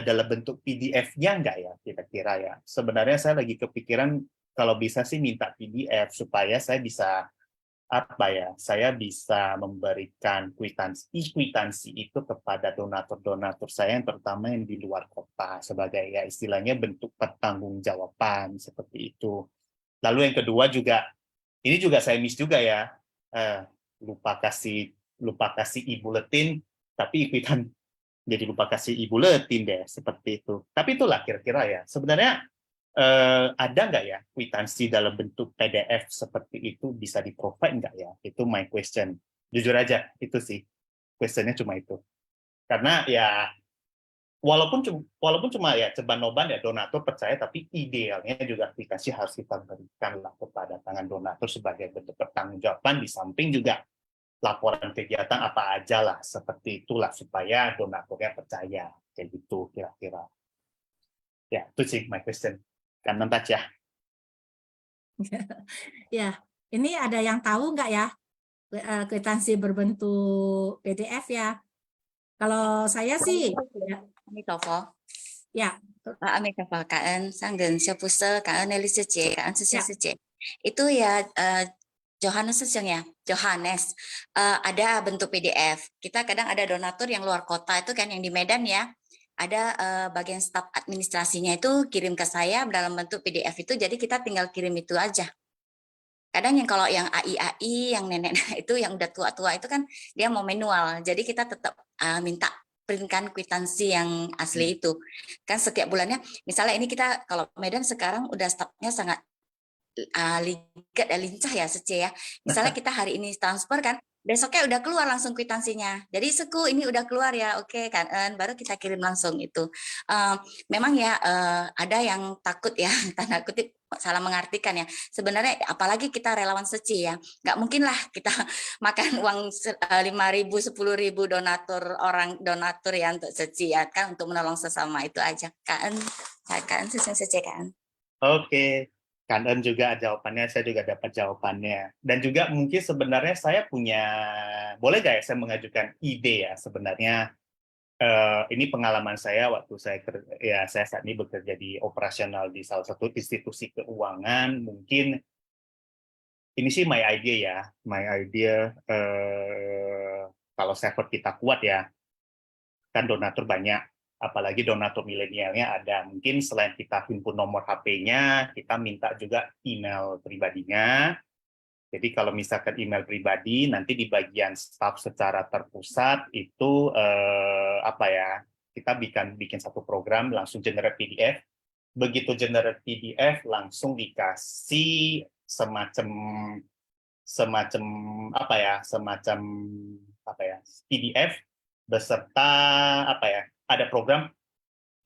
Speaker 3: dalam bentuk PDF-nya nggak ya kira-kira ya? Sebenarnya saya lagi kepikiran kalau bisa sih minta PDF supaya saya bisa memberikan kwitansi itu kepada donatur saya yang terutama yang di luar kota sebagai ya istilahnya bentuk pertanggungjawaban seperti itu. Lalu yang kedua juga ini juga saya miss juga ya, lupa kasih e-bulletin tapi kwitan jadi lupa kasih e-bulletin deh seperti itu. Tapi itulah kira-kira ya sebenarnya. Ada nggak ya kwitansi dalam bentuk PDF seperti itu bisa di-provide nggak ya? Itu my question. Jujur aja, itu sih. Questionnya cuma itu. Karena ya, walaupun cuma ya ceban-noban ya donatur percaya, tapi idealnya juga kwitansi harus kita berikan lah kepada tangan donatur sebagai bentuk pertanggungjawaban, di samping juga laporan kegiatan apa aja lah, seperti itulah supaya donaturnya percaya. Kayak gitu kira-kira. Ya, itu sih my question. Kan nanti ya.
Speaker 2: Ya, ini ada yang tahu nggak ya kwitansi berbentuk PDF ya? Kalau saya sih,
Speaker 6: Ami Tofo.
Speaker 2: ya,
Speaker 6: Ami Tofo, Kak Sanggen, Siapuse, Kak Nelly Sece, Kak Sece. Itu ya Johannes ya, Johannes. Ada bentuk PDF. Kita kadang ada donatur yang luar kota itu kan yang di Medan ya. Ada bagian staf administrasinya itu kirim ke saya dalam bentuk PDF itu, jadi kita tinggal kirim itu aja. Kadang kalau yang AI, yang nenek itu yang udah tua-tua itu kan dia mau manual, jadi kita tetap minta printkan kwitansi yang asli itu. Kan setiap bulannya, misalnya ini kita kalau Medan sekarang udah stafnya sangat lincah ya Sece ya. Misalnya kita hari ini transfer kan, besoknya udah keluar langsung kwitansinya. Jadi Seku ini udah keluar ya, oke kan, baru kita kirim langsung itu. Memang ya ada yang takut ya, tanda kutip salah mengartikan ya. Sebenarnya apalagi kita relawan Seci ya, nggak mungkin lah kita makan uang 5.000, 10.000 donatur ya untuk Seci ya kan, untuk menolong sesama itu aja. Kan Seci kan.
Speaker 3: Oke, Kanen juga jawabannya, saya juga dapat jawabannya. Dan juga mungkin sebenarnya saya punya, boleh nggak ya saya mengajukan ide ya sebenarnya. Ini pengalaman saya waktu saya saat ini bekerja di operasional di salah satu institusi keuangan. Mungkin ini sih my idea kalau server kita kuat ya, kan donatur banyak, apalagi donatur milenialnya ada. Mungkin selain kita himpun nomor HP-nya, kita minta juga email pribadinya. Jadi kalau misalkan email pribadi, nanti di bagian staff secara terpusat itu kita bikin satu program langsung generate PDF. Begitu generate PDF langsung dikasih semacam PDF beserta ada program,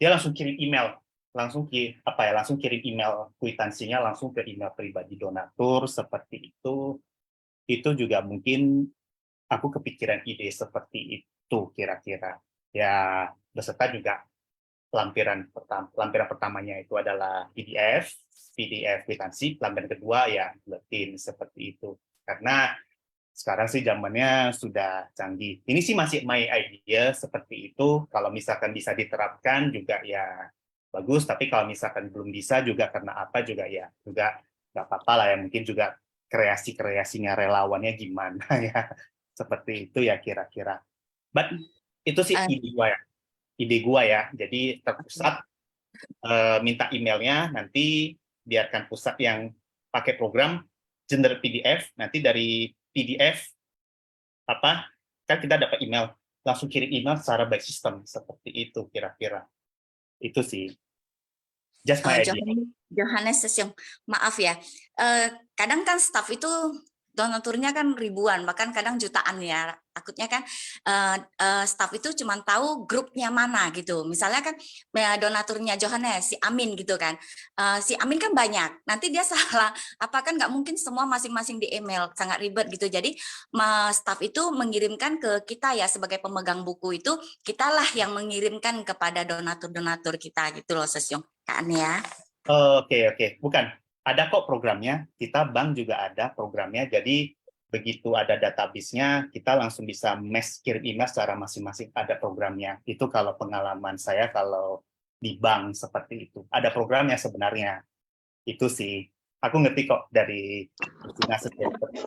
Speaker 3: dia langsung kirim email, langsung kirim email kwitansinya langsung ke email pribadi donatur seperti itu. Itu juga mungkin aku kepikiran ide seperti itu kira-kira ya, beserta juga lampiran pertamanya itu adalah PDF kwitansi, lampiran kedua ya bulletin seperti itu. Karena sekarang sih zamannya sudah canggih. Ini sih masih my idea seperti itu. Kalau misalkan bisa diterapkan juga ya bagus. Tapi kalau misalkan belum bisa juga karena apa juga ya juga nggak apa-apa lah ya. Mungkin juga kreasinya relawannya gimana ya. Seperti itu ya kira-kira. But itu sih ide gua ya. Jadi terpusat minta emailnya, nanti biarkan pusat yang pakai program generate PDF, nanti dari PDF kan kita dapat email, langsung kirim email secara by system seperti itu kira-kira. Itu sih. Just my idea.
Speaker 6: Johannes, maaf ya. Kadang kan staff itu donaturnya kan ribuan, bahkan kadang jutaan ya. Takutnya kan staff itu cuma tahu grupnya mana gitu. Misalnya kan donaturnya Johannes, si Amin gitu kan. Si Amin kan banyak. Nanti dia salah, kan nggak mungkin semua masing-masing di email, sangat ribet gitu. Jadi staff itu mengirimkan ke kita ya sebagai pemegang buku itu, kitalah yang mengirimkan kepada donatur-donatur kita gitu loh, Sesyong. Kan ya.
Speaker 3: Oke. Bukan. Ada kok programnya. Kita bank juga ada programnya. Jadi begitu ada database-nya, kita langsung bisa kirim email secara masing-masing. Ada programnya. Itu kalau pengalaman saya kalau di bank seperti itu. Ada programnya sebenarnya. Itu sih. Aku ngerti kok dari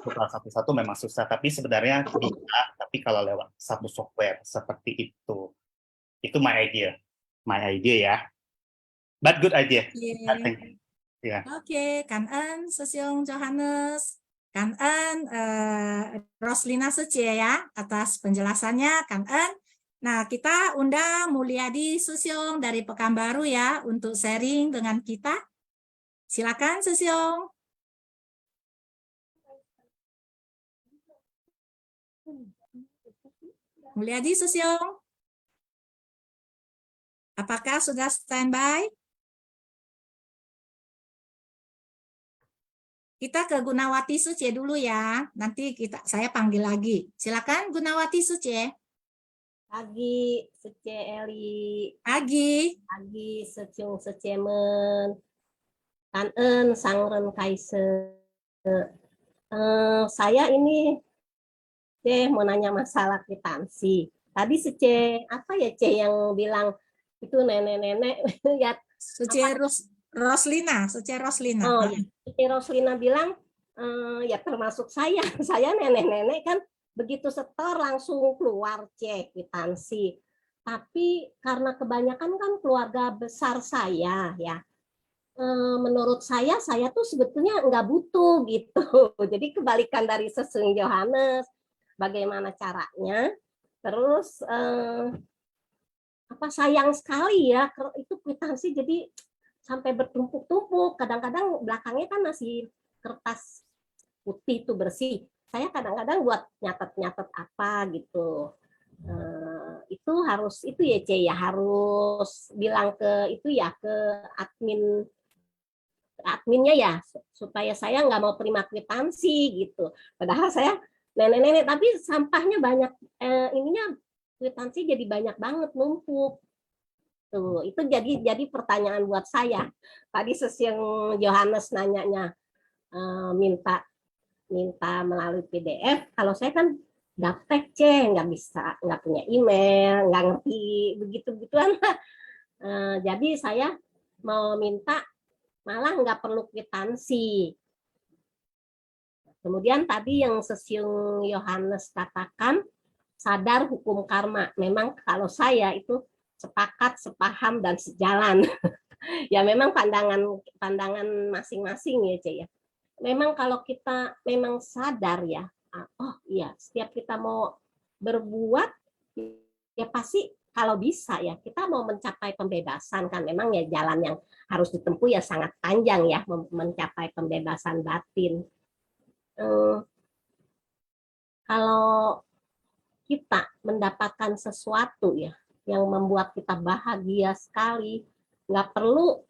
Speaker 3: kalau satu-satu memang susah. Tapi sebenarnya bisa. Tapi kalau lewat satu software seperti itu. Itu my idea. My idea ya. But good idea. I think. Yeah.
Speaker 2: Oke, Kanen, Sesyong Johannes, Kanen, Roslina Secie ya atas penjelasannya, Kanen. Nah, kita undang Mulyadi Sesyong dari Pekanbaru ya untuk sharing dengan kita. Silakan Sesyong. Mulyadi Sesyong. Apakah sudah standby? Kita ke Gunawati Sucie dulu ya. Nanti saya panggil lagi. Silakan Gunawati Sucie.
Speaker 7: Pagi, Sucie Eli.
Speaker 2: Pagi.
Speaker 7: Pagi, Sesyong Seciemen. Kanen, Sangren Kaise. Saya ini mau nanya masalah kwitansi. Tadi Sucie yang bilang itu nenek-nenek ya.
Speaker 2: Sucie Roslina.
Speaker 7: Oh, ya. Roslina bilang, ya termasuk saya. Saya nenek-nenek kan begitu setor langsung keluar cek kwitansi. Tapi karena kebanyakan kan keluarga besar saya ya. Menurut saya tuh sebetulnya nggak butuh gitu. Jadi kebalikan dari Sesyong Johannes. Bagaimana caranya? Terus sayang sekali ya itu kwitansi jadi sampai bertumpuk-tumpuk. Kadang-kadang belakangnya kan masih kertas putih itu bersih. Saya kadang-kadang buat nyatet-nyatet apa gitu. Itu harus harus bilang ke ke adminnya ya supaya saya nggak mau terima kwitansi gitu. Padahal saya nenek-nenek tapi sampahnya banyak, kwitansi jadi banyak banget numpuk. Tuh, itu jadi pertanyaan buat saya. Tadi yang Johannes nanyanya minta melalui PDF. Kalau saya kan gaptek, nggak bisa, nggak punya email, nggak ngerti begitu-begituan. Jadi saya mau minta malah nggak perlu kwitansi. Kemudian tadi yang Sesiung Yohanes katakan, sadar hukum karma. Memang kalau saya itu sepakat, sepaham, dan sejalan. Ya memang pandangan masing-masing ya, Cek ya. Memang kalau kita memang sadar ya, oh iya, setiap kita mau berbuat, ya pasti kalau bisa ya, kita mau mencapai pembebasan kan, memang ya jalan yang harus ditempuh ya sangat panjang ya, mencapai pembebasan batin. Kalau kita mendapatkan sesuatu ya, yang membuat kita bahagia sekali, nggak perlu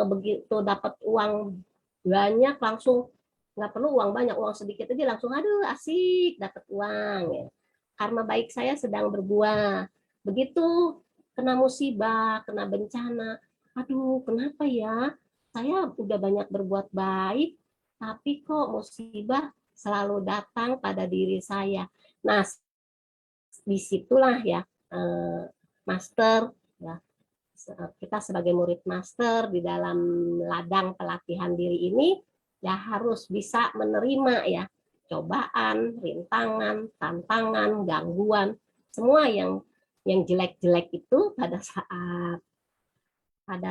Speaker 7: begitu dapat uang banyak langsung, nggak perlu uang banyak, uang sedikit aja langsung aduh asik dapat uang ya. Karma baik saya sedang berbuah. Begitu kena musibah, kena bencana, aduh kenapa ya saya udah banyak berbuat baik tapi kok musibah selalu datang pada diri saya. Nah disitulah ya master ya, kita sebagai murid master di dalam ladang pelatihan diri ini ya harus bisa menerima ya cobaan, rintangan, tantangan, gangguan, semua yang jelek-jelek itu pada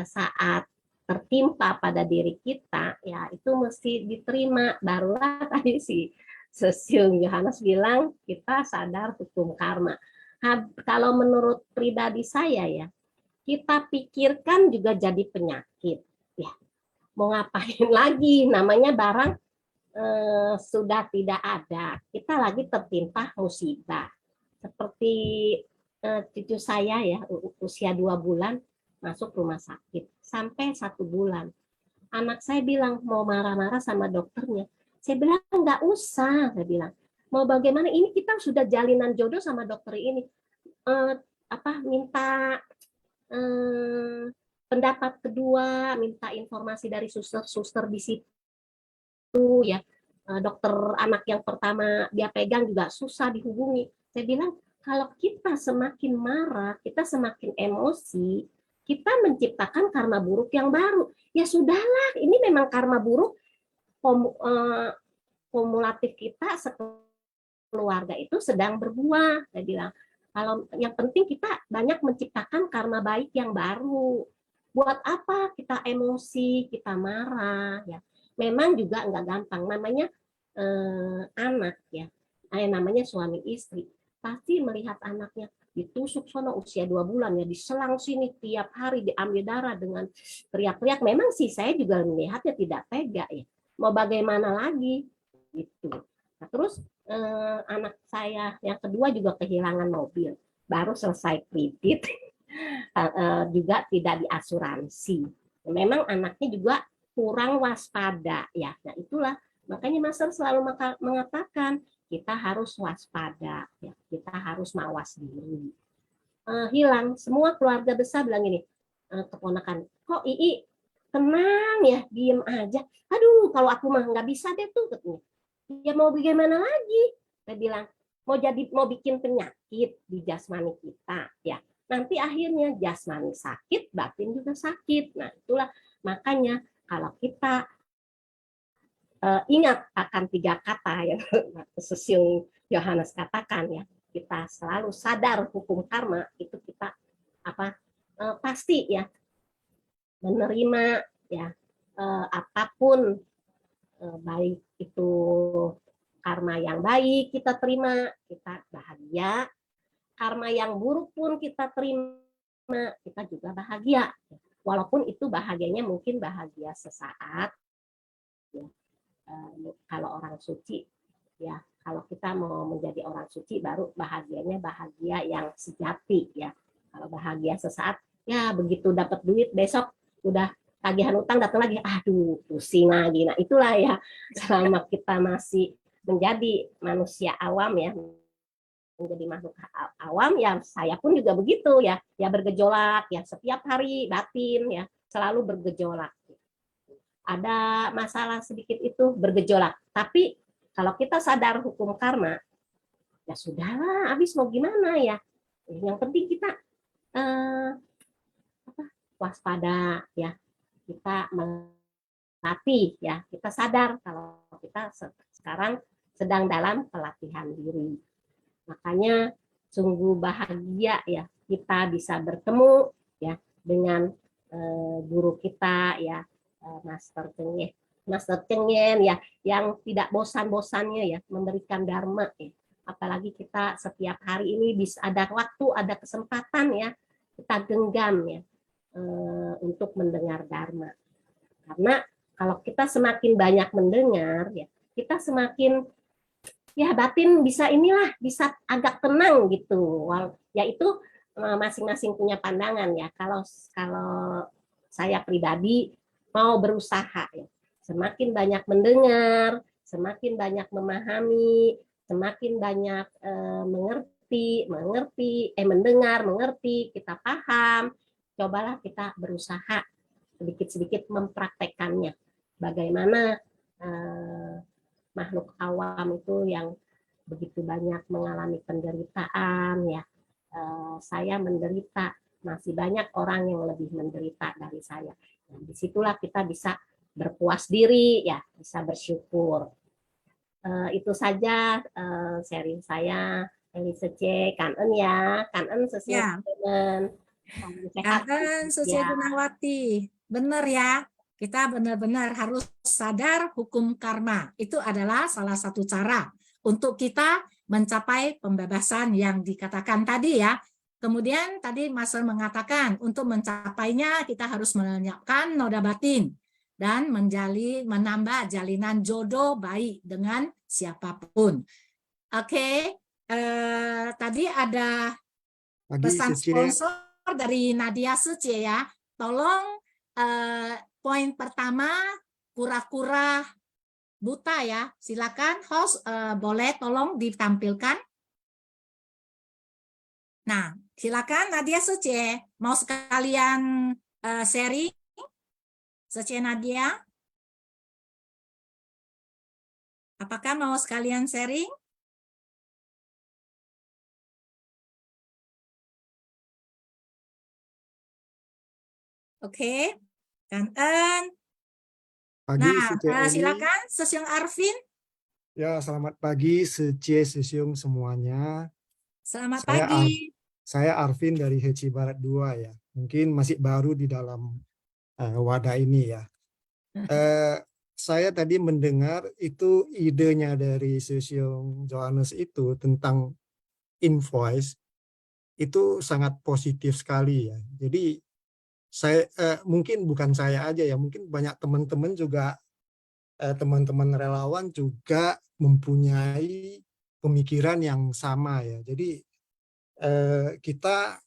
Speaker 7: saat tertimpa pada diri kita ya itu mesti diterima. Barulah tadi si Sesiung Yohanes bilang kita sadar hukum karma. Kalau menurut pribadi saya ya, kita pikirkan juga jadi penyakit. Ya, mau ngapain lagi? Namanya barang sudah tidak ada. Kita lagi tertimpa musibah. Seperti cucu saya ya, usia 2 bulan masuk rumah sakit sampai 1 bulan. Anak saya bilang mau marah-marah sama dokternya. Saya bilang nggak usah, saya bilang. Mau bagaimana ini kita sudah jalinan jodoh sama dokter ini. Minta pendapat kedua, minta informasi dari suster-suster di situ ya. Dokter anak yang pertama dia pegang juga susah dihubungi. Saya bilang kalau kita semakin marah, kita semakin emosi, kita menciptakan karma buruk yang baru. Ya sudahlah, ini memang karma buruk kumulatif kita sekeluarga itu sedang berbuah. Saya bilang, kalau yang penting kita banyak menciptakan karma baik yang baru. Buat apa kita emosi, kita marah ya. Memang juga nggak gampang, namanya anak ya. Namanya suami istri. Pasti melihat anaknya ditusuk sono usia 2 bulan ya, diselang sini tiap hari, diambil darah dengan teriak-teriak. Memang sih saya juga melihatnya tidak tega ya. Mau bagaimana lagi gitu. Nah, terus anak saya yang kedua juga kehilangan mobil, baru selesai kredit, juga tidak diasuransi. Memang anaknya juga kurang waspada ya. Nah itulah makanya Master selalu mengatakan kita harus waspada ya, kita harus mawas diri. Hilang semua keluarga besar bilang gini, keponakan, kok Ii tenang ya, diem aja. Aduh, kalau aku mah nggak bisa deh tuh katanya. Ya mau bagaimana lagi? Saya bilang mau bikin penyakit di jasmani kita ya. Nanti akhirnya jasmani sakit, batin juga sakit. Nah, itulah makanya kalau kita ingat akan 3 kata yang Sesiung Yohanes katakan ya, kita selalu sadar hukum karma, itu kita pasti ya menerima ya apapun, baik itu karma yang baik kita terima, kita bahagia. Karma yang buruk pun kita terima, kita juga bahagia. Walaupun itu bahagianya mungkin bahagia sesaat. Ya. Kalau orang suci, ya kalau kita mau menjadi orang suci baru bahagianya bahagia yang sejati ya. Kalau bahagia sesaat, ya begitu dapat duit besok udah tagihan utang datang lagi, aduh pusing lagi. Nah itulah ya selama kita masih menjadi manusia awam ya, menjadi makhluk awam, ya saya pun juga begitu ya, ya bergejolak ya setiap hari, batin ya selalu bergejolak. Ada masalah sedikit itu bergejolak. Tapi kalau kita sadar hukum karma, ya sudahlah, habis mau gimana ya. Yang penting kita waspada ya, kita melatih ya, kita sadar kalau kita sekarang sedang dalam pelatihan diri. Makanya sungguh bahagia ya kita bisa bertemu ya dengan guru kita ya, Master Cengyen ya, yang tidak bosan-bosannya ya memberikan dharma ya. Apalagi kita setiap hari ini bisa ada waktu, ada kesempatan ya, kita genggam ya untuk mendengar dharma. Karena kalau kita semakin banyak mendengar ya, kita semakin ya batin bisa bisa agak tenang gitu. Yaitu masing-masing punya pandangan ya. Kalau saya pribadi mau berusaha ya, semakin banyak mendengar, semakin banyak memahami, semakin banyak mendengar, kita paham. Cobalah kita berusaha sedikit-sedikit mempraktekkannya. Bagaimana makhluk awam itu yang begitu banyak mengalami penderitaan ya, saya menderita, masih banyak orang yang lebih menderita dari saya. Dan disitulah kita bisa berpuas diri ya, bisa bersyukur. Itu saja sharing saya, Elise C. Kanen ya, Kanen sesuai dengan
Speaker 2: Kanen Suci Gunawati, benar ya. Kita benar-benar harus sadar hukum karma. Itu adalah salah satu cara untuk kita mencapai pembebasan yang dikatakan tadi ya. Kemudian tadi Mas mengatakan untuk mencapainya kita harus menyiapkan noda batin dan menambah jalinan jodoh baik dengan siapapun. Oke, tadi ada pesan sponsor dari Nadia Suci ya. Tolong poin pertama, kura-kura buta ya. Silakan host, boleh tolong ditampilkan. Nah, silakan Nadia Suci, mau sekalian sharing? Suci Nadia? Apakah mau sekalian sharing? Oke. Kanen. Nah, silakan Sesiung Arvin.
Speaker 8: Ya, selamat pagi Sesiung semuanya.
Speaker 2: Selamat pagi.
Speaker 8: Saya Arvin dari Heci Barat 2 ya. Mungkin masih baru di dalam wadah ini ya. Saya tadi mendengar itu idenya dari Sesiung Johannes itu tentang invoice itu sangat positif sekali ya. Jadi saya mungkin bukan saya aja ya, mungkin banyak teman-teman juga teman-teman relawan juga mempunyai pemikiran yang sama ya. Jadi kita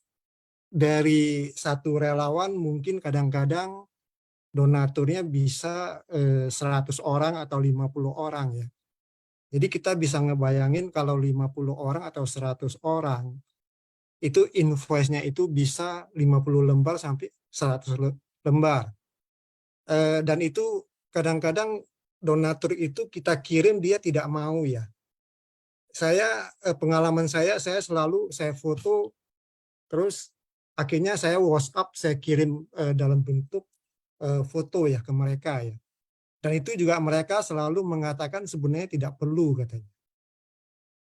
Speaker 8: dari satu relawan mungkin kadang-kadang donaturnya bisa 100 orang atau 50 orang ya. Jadi kita bisa ngebayangin kalau 50 orang atau 100 orang itu invoice-nya itu bisa 50 lembar sampai 100 lembar. Dan itu kadang-kadang donatur itu kita kirim dia tidak mau ya. Pengalaman saya selalu saya foto terus akhirnya saya WhatsApp, saya kirim dalam bentuk foto ya ke mereka ya. Dan itu juga mereka selalu mengatakan sebenarnya tidak perlu katanya.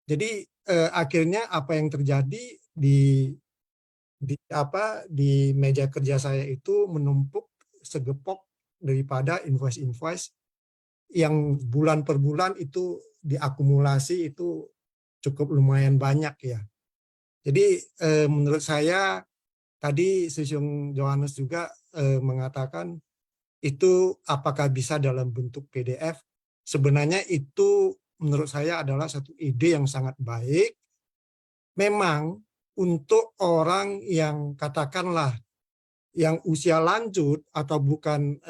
Speaker 8: Jadi akhirnya apa yang terjadi di meja kerja saya itu menumpuk segepok daripada invoice yang bulan per bulan itu diakumulasi itu cukup lumayan banyak ya. Jadi menurut saya tadi Sesiung Johannes juga mengatakan itu apakah bisa dalam bentuk PDF. Sebenarnya itu menurut saya adalah satu ide yang sangat baik. Memang untuk orang yang katakanlah yang usia lanjut atau bukan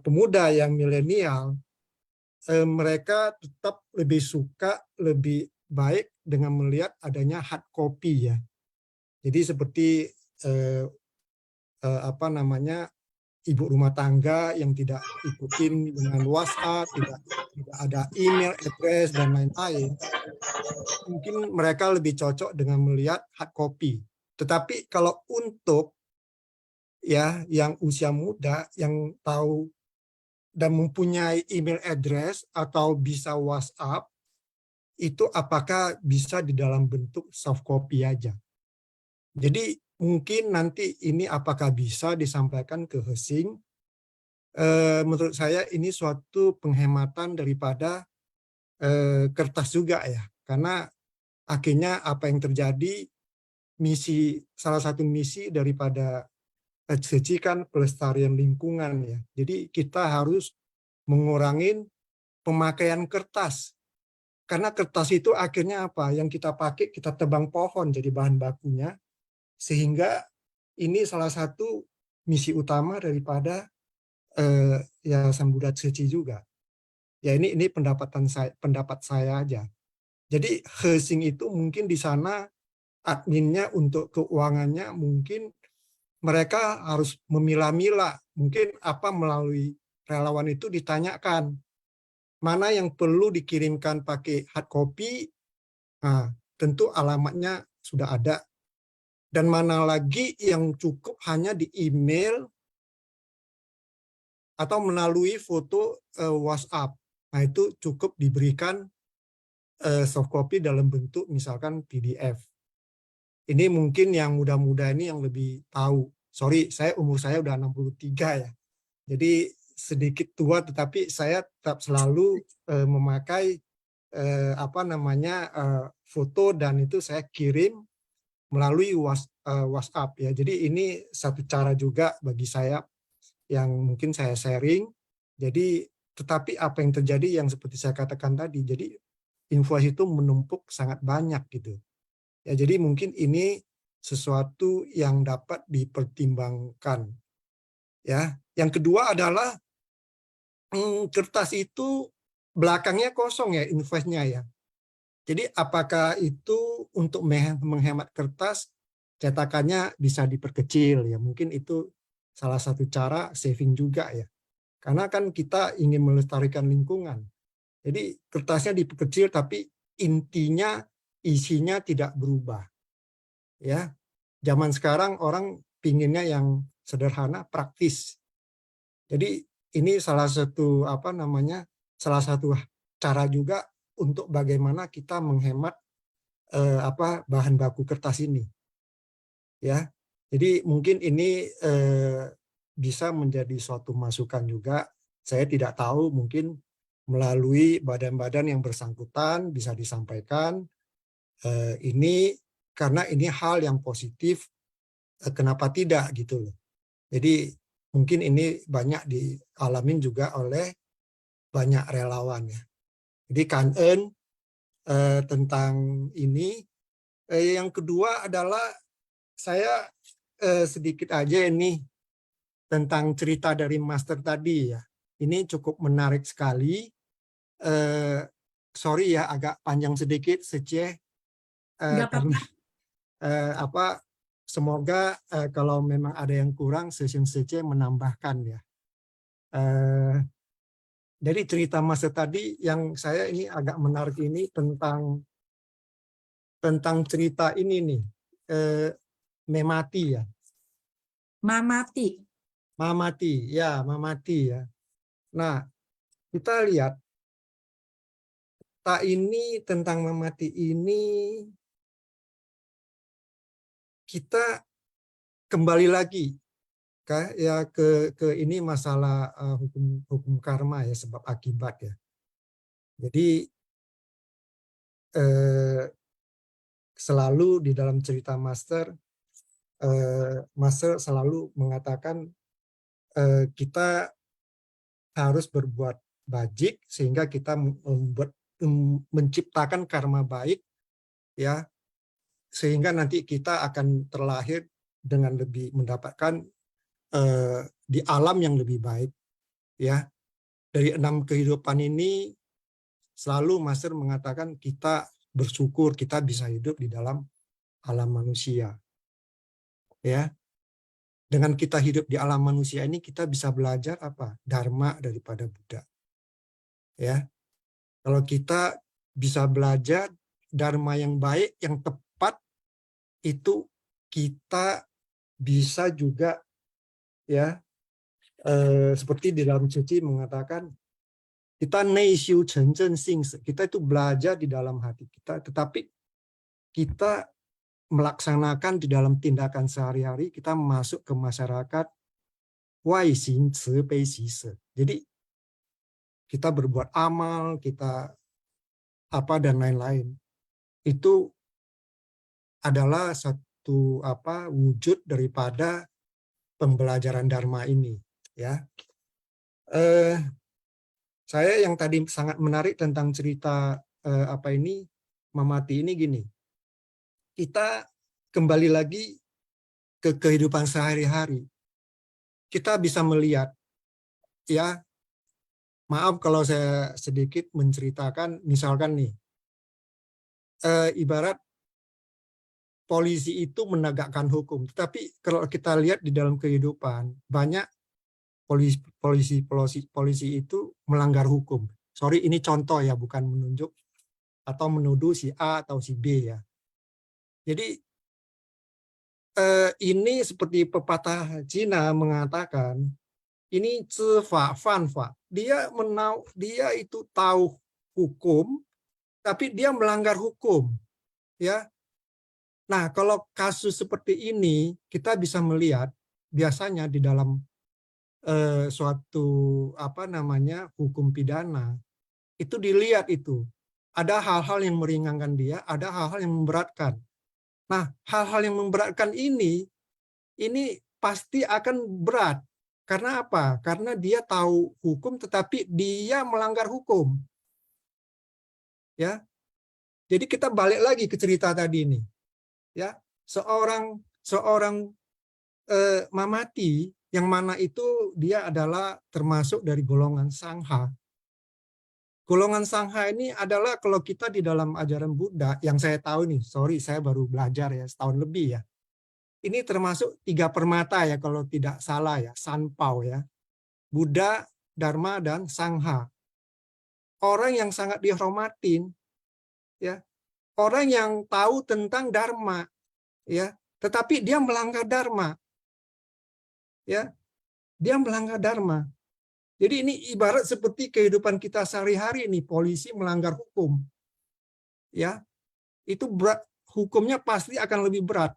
Speaker 8: pemuda yang milenial, mereka tetap lebih suka, lebih baik dengan melihat adanya hard copy ya. Jadi seperti apa namanya, ibu rumah tangga yang tidak ikutin dengan WhatsApp, tidak ada email address dan lain-lain, mungkin mereka lebih cocok dengan melihat hard copy. Tetapi kalau untuk ya yang usia muda yang tahu dan mempunyai email address atau bisa WhatsApp, itu apakah bisa di dalam bentuk soft copy aja. Jadi mungkin nanti ini apakah bisa disampaikan ke Hesing. Menurut saya ini suatu penghematan daripada kertas juga ya, karena akhirnya apa yang terjadi, salah satu misi daripada HCC kan pelestarian lingkungan ya. Jadi kita harus mengurangi pemakaian kertas. Karena kertas itu akhirnya apa? Yang kita pakai, kita tebang pohon jadi bahan bakunya. Sehingga ini salah satu misi utama daripada Yayasan Buddha HCC juga. Ya ini pendapat saya aja. Jadi Hesing itu mungkin di sana adminnya untuk keuangannya mungkin mereka harus memilah-milah, mungkin apa melalui relawan itu ditanyakan mana yang perlu dikirimkan pakai hard copy, nah, tentu alamatnya sudah ada, dan mana lagi yang cukup hanya di email atau melalui foto WhatsApp, nah itu cukup diberikan soft copy dalam bentuk misalkan PDF. Ini mungkin yang muda-muda ini yang lebih tahu. Sorry, umur saya udah 63 ya. Jadi sedikit tua, tetapi saya tetap selalu memakai foto dan itu saya kirim melalui WhatsApp ya. Jadi ini satu cara juga bagi saya yang mungkin saya sharing. Jadi tetapi apa yang terjadi yang seperti saya katakan tadi, jadi info itu menumpuk sangat banyak gitu. Ya, jadi mungkin ini sesuatu yang dapat dipertimbangkan. Ya, yang kedua adalah kertas itu belakangnya kosong ya, invoice-nya ya. Jadi apakah itu untuk menghemat kertas, cetakannya bisa diperkecil ya? Mungkin itu salah satu cara saving juga ya. Karena kan kita ingin melestarikan lingkungan. Jadi kertasnya diperkecil tapi intinya isinya tidak berubah. Ya, zaman sekarang orang pinginnya yang sederhana, praktis. Jadi ini salah satu salah satu cara juga untuk bagaimana kita menghemat bahan baku kertas ini. Ya, jadi mungkin ini bisa menjadi suatu masukan juga. Saya tidak tahu, mungkin melalui badan-badan yang bersangkutan bisa disampaikan. Ini karena ini hal yang positif, kenapa tidak gitu loh. Jadi mungkin ini banyak dialamin juga oleh banyak relawan ya. Jadi kangen tentang ini. Yang kedua adalah saya sedikit aja ini tentang cerita dari Master tadi ya. Ini cukup menarik sekali. Sorry ya agak panjang sedikit, karena semoga kalau memang ada yang kurang session CC menambahkan ya. Dari cerita Mas tadi yang saya ini agak menarik ini tentang cerita ini nih, Memati ya. Mamati ya. Nah, kita lihat ini tentang Mamati ini kita kembali lagi ke ini masalah hukum karma ya, sebab akibat ya. Jadi selalu di dalam cerita Master selalu mengatakan kita harus berbuat baik sehingga kita menciptakan karma baik ya, sehingga nanti kita akan terlahir dengan lebih mendapatkan di alam yang lebih baik ya. dari 6 kehidupan ini selalu Master mengatakan kita bersyukur kita bisa hidup di dalam alam manusia. Ya. Dengan kita hidup di alam manusia ini kita bisa belajar apa? Dharma daripada Buddha. Ya. Kalau kita bisa belajar dharma yang baik, yang tepat, itu kita bisa juga ya seperti di dalam suci mengatakan kita neishu chenzen singse, kita itu belajar di dalam hati kita, tetapi kita melaksanakan di dalam tindakan sehari-hari, kita masuk ke masyarakat wai xin ci bei xi se. Jadi kita berbuat amal, kita apa dan lain-lain. Itu adalah satu wujud daripada pembelajaran dharma ini, ya. Saya yang tadi sangat menarik tentang cerita Mamati ini gini. Kita kembali lagi ke kehidupan sehari-hari. Kita bisa melihat, ya, maaf kalau saya sedikit menceritakan, misalkan nih, ibarat polisi itu menegakkan hukum, tetapi kalau kita lihat di dalam kehidupan, banyak polisi itu melanggar hukum. Sorry, ini contoh ya, bukan menunjuk atau menuduh si A atau si B ya. Jadi ini seperti pepatah Cina mengatakan, ini zifa fanfa. Dia itu tahu hukum, tapi dia melanggar hukum, ya. Nah, kalau kasus seperti ini kita bisa melihat biasanya di dalam suatu hukum pidana itu dilihat itu ada hal-hal yang meringankan dia, ada hal-hal yang memberatkan. Nah, hal-hal yang memberatkan ini pasti akan berat. Karena apa? Karena dia tahu hukum tetapi dia melanggar hukum. Ya. Jadi kita balik lagi ke cerita tadi ini. Ya, seorang Mamati yang mana itu dia adalah termasuk dari golongan Sangha. Golongan Sangha ini adalah kalau kita di dalam ajaran Buddha, yang saya tahu nih, sorry saya baru belajar ya, setahun lebih ya. Ini termasuk 3 permata ya kalau tidak salah ya, Sanpao ya. Buddha, Dharma, dan Sangha. Orang yang sangat dihormatin, ya, orang yang tahu tentang Dharma, ya, tetapi dia melanggar Dharma, ya, dia melanggar Dharma. Jadi ini ibarat seperti kehidupan kita sehari-hari nih, polisi melanggar hukum. Ya. Itu berat, hukumnya pasti akan lebih berat.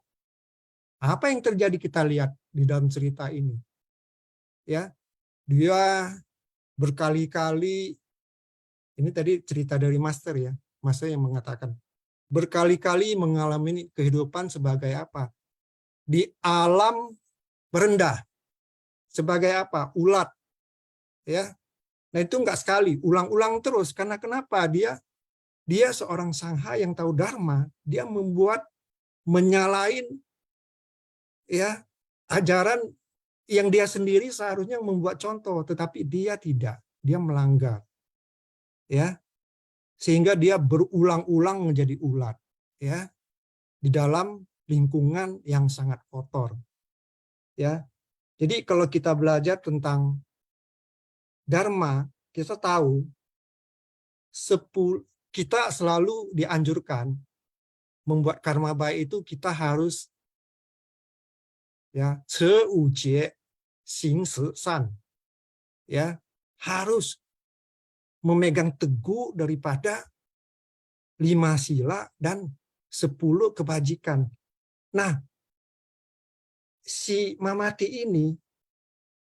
Speaker 8: Apa yang terjadi kita lihat di dalam cerita ini? Ya. Dia berkali-kali, ini tadi cerita dari Master ya. Master yang mengatakan berkali-kali mengalami kehidupan sebagai apa? Di alam merendah. Sebagai apa? Ulat. Ya, nah itu enggak sekali, ulang-ulang terus. Karena kenapa? Dia seorang Sangha yang tahu Dharma, dia menyalahin ya ajaran yang dia sendiri seharusnya membuat contoh, tetapi dia tidak, dia melanggar, ya, sehingga dia berulang-ulang menjadi ulat, ya, di dalam lingkungan yang sangat kotor, ya. Jadi kalau kita belajar tentang Dharma, kita tahu kita selalu dianjurkan membuat karma baik itu kita harus ya ce wu jie xing shi san, ya, harus memegang teguh daripada 5 sila dan 10 kebajikan. Nah, si Mamati ini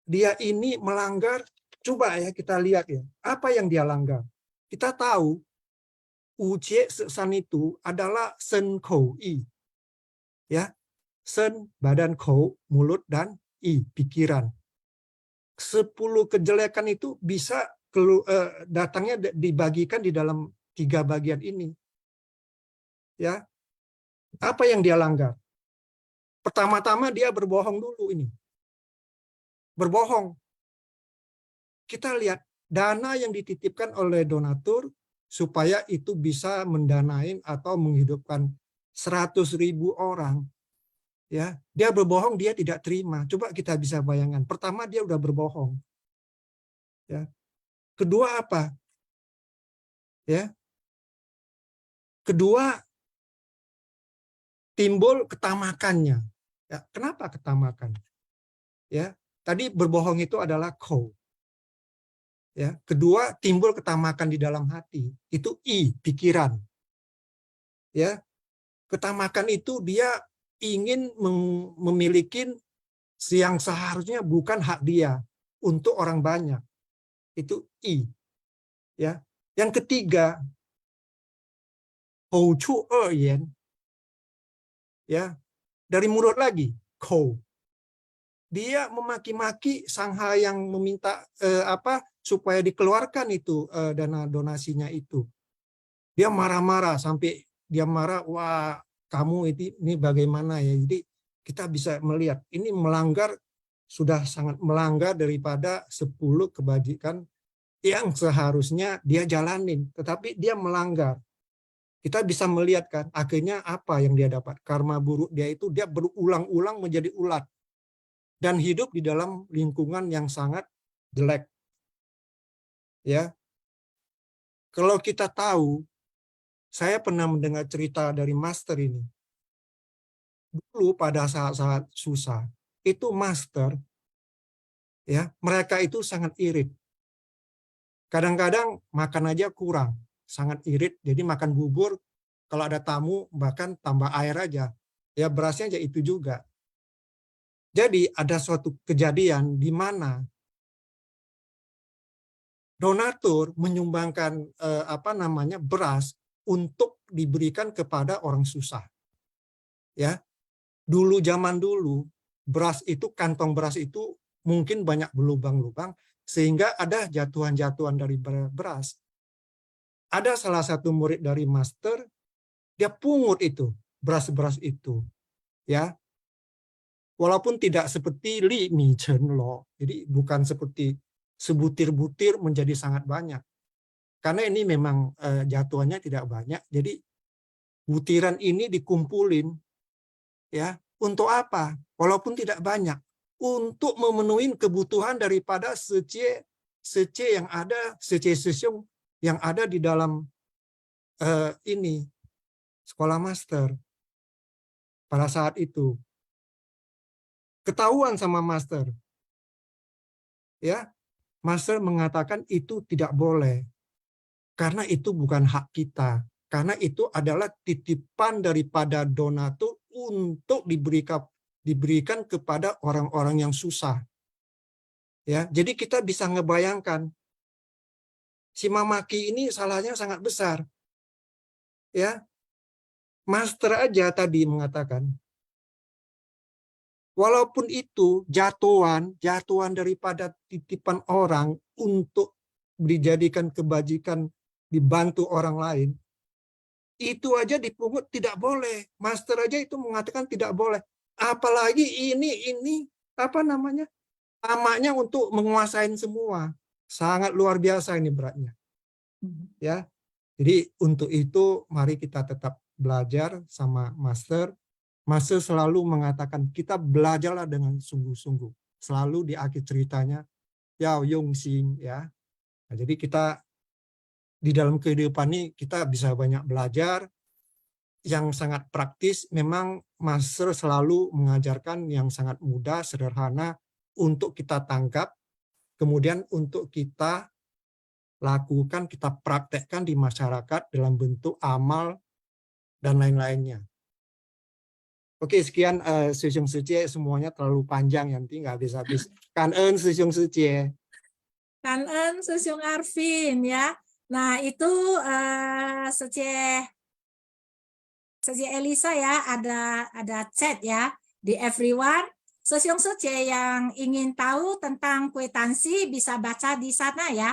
Speaker 8: dia ini melanggar. Coba ya kita lihat ya, apa yang dia langgar. Kita tahu, Ujie Sesan itu adalah Sen Kou I. Ya, Sen, badan, Kou, mulut, dan I, pikiran. 10 kejelekan itu bisa datangnya dibagikan di dalam 3 bagian ini. Ya, apa yang dia langgar? Pertama-tama dia berbohong dulu ini. Berbohong. Kita lihat dana yang dititipkan oleh donatur supaya itu bisa mendanain atau menghidupkan 100.000 orang. Ya, dia berbohong, dia tidak terima. Coba kita bisa bayangkan. Pertama, dia udah berbohong. Ya. Kedua apa? Ya. Kedua, timbul ketamakannya. Ya, kenapa ketamakan? Ya, tadi berbohong itu adalah kau. Ya, kedua, timbul ketamakan di dalam hati. Itu pikiran. Ya. Ketamakan itu dia ingin memiliki yang seharusnya bukan hak dia untuk orang banyak. Itu ya. Yang ketiga, hou chu yan. Ya. Dari mulut lagi, kou. Dia memaki-maki sangha yang meminta supaya dikeluarkan itu dana donasinya itu. Dia marah-marah sampai dia marah, wah kamu ini bagaimana ya. Jadi kita bisa melihat ini melanggar, sudah sangat melanggar daripada 10 kebajikan yang seharusnya dia jalanin, tetapi dia melanggar. Kita bisa melihat kan akhirnya apa yang dia dapat. Karma buruk dia itu dia berulang-ulang menjadi ulat dan hidup di dalam lingkungan yang sangat jelek. Ya. Kalau kita tahu, saya pernah mendengar cerita dari master ini. Dulu pada saat-saat susah, itu master, ya, mereka itu sangat irit. Kadang-kadang makan aja kurang, sangat irit. Jadi makan bubur, kalau ada tamu bahkan tambah air aja. Ya berasnya aja itu juga. Jadi ada suatu kejadian di mana donatur menyumbangkan beras untuk diberikan kepada orang susah. Ya. Dulu zaman dulu beras itu, kantong beras itu mungkin banyak berlubang-lubang sehingga ada jatuhan-jatuhan dari beras. Ada salah satu murid dari master, dia pungut itu, beras-beras itu. Ya. Walaupun tidak seperti li mi chen lo, jadi bukan seperti sebutir-butir menjadi sangat banyak. Karena ini memang jatuhannya tidak banyak, jadi butiran ini dikumpulin, ya, untuk apa? Walaupun tidak banyak, untuk memenuhi kebutuhan daripada sece yang ada, sece yang ada di dalam ini sekolah master pada saat itu. Ketahuan sama master, ya, master mengatakan itu tidak boleh karena itu bukan hak kita, karena itu adalah titipan daripada donatur untuk diberikan kepada orang-orang yang susah. Ya, jadi kita bisa ngebayangkan si Mamaki ini salahnya sangat besar. Ya, master aja tadi mengatakan, walaupun itu jatuhan daripada titipan orang untuk dijadikan kebajikan, dibantu orang lain, itu aja dipungut tidak boleh. Master aja itu mengatakan tidak boleh. Apalagi ini amaknya untuk menguasain semua. Sangat luar biasa ini beratnya. Ya. Jadi untuk itu mari kita tetap belajar sama master. Master selalu mengatakan kita belajarlah dengan sungguh-sungguh. Selalu di akhir ceritanya, Yao Yong Xing, ya. Nah, jadi kita di dalam kehidupan ini kita bisa banyak belajar yang sangat praktis. Memang master selalu mengajarkan yang sangat mudah, sederhana untuk kita tangkap, kemudian untuk kita lakukan, kita praktekkan di masyarakat dalam bentuk amal dan lain-lainnya. Oke, sekian Sư兄Sư姐, semuanya terlalu panjang nanti nggak habis-habis. Kan ơn Sư兄Sư姐.
Speaker 2: Kan ơn Sư兄Arvin ya. Nah, itu Sư姐Elisa ya, ada chat ya di everyone. Sư兄Sư姐yang ingin tahu tentang kwitansi bisa baca di sana ya.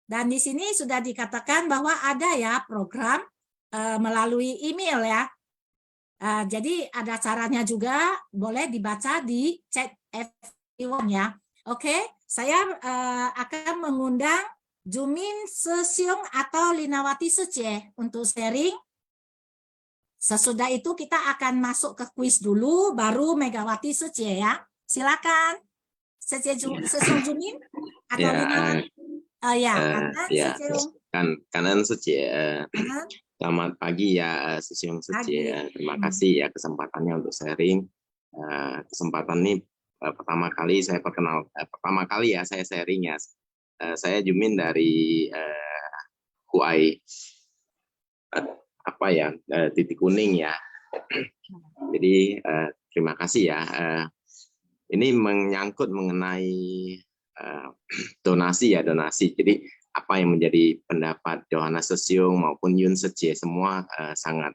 Speaker 2: Dan di sini sudah dikatakan bahwa ada ya program melalui email ya. Jadi ada caranya juga, boleh dibaca di chat everyone ya. Oke, saya akan mengundang Jumin Sesyong atau Linawati Sece untuk sharing. Sesudah itu kita akan masuk ke kuis dulu, baru Megawati Sece ya. Silakan. Sesyong Jumin atau Linawati.
Speaker 9: Kanan Sece. Selamat pagi ya, Sesyong Sece. Terima kasih ya kesempatannya untuk sharing. Kesempatan ini pertama kali saya sharing ya. Saya Jumin dari UI titik kuning ya. Jadi terima kasih ya. Ini menyangkut mengenai donasi. Jadi apa yang menjadi pendapat Johanna Sesyong maupun Yun Sece semua sangat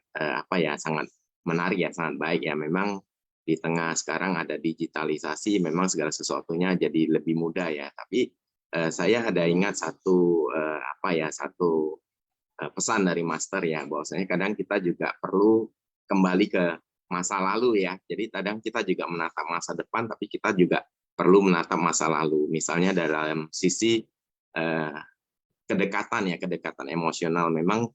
Speaker 9: sangat menarik ya, sangat baik ya. Memang di tengah sekarang ada digitalisasi, memang segala sesuatunya jadi lebih mudah ya. Tapi saya ada ingat satu pesan dari Master ya, bahwasanya kadang kita juga perlu kembali ke masa lalu ya. Jadi kadang kita juga menatap masa depan, tapi kita juga perlu menatap masa lalu. Misalnya dalam sisi kedekatan emosional. Memang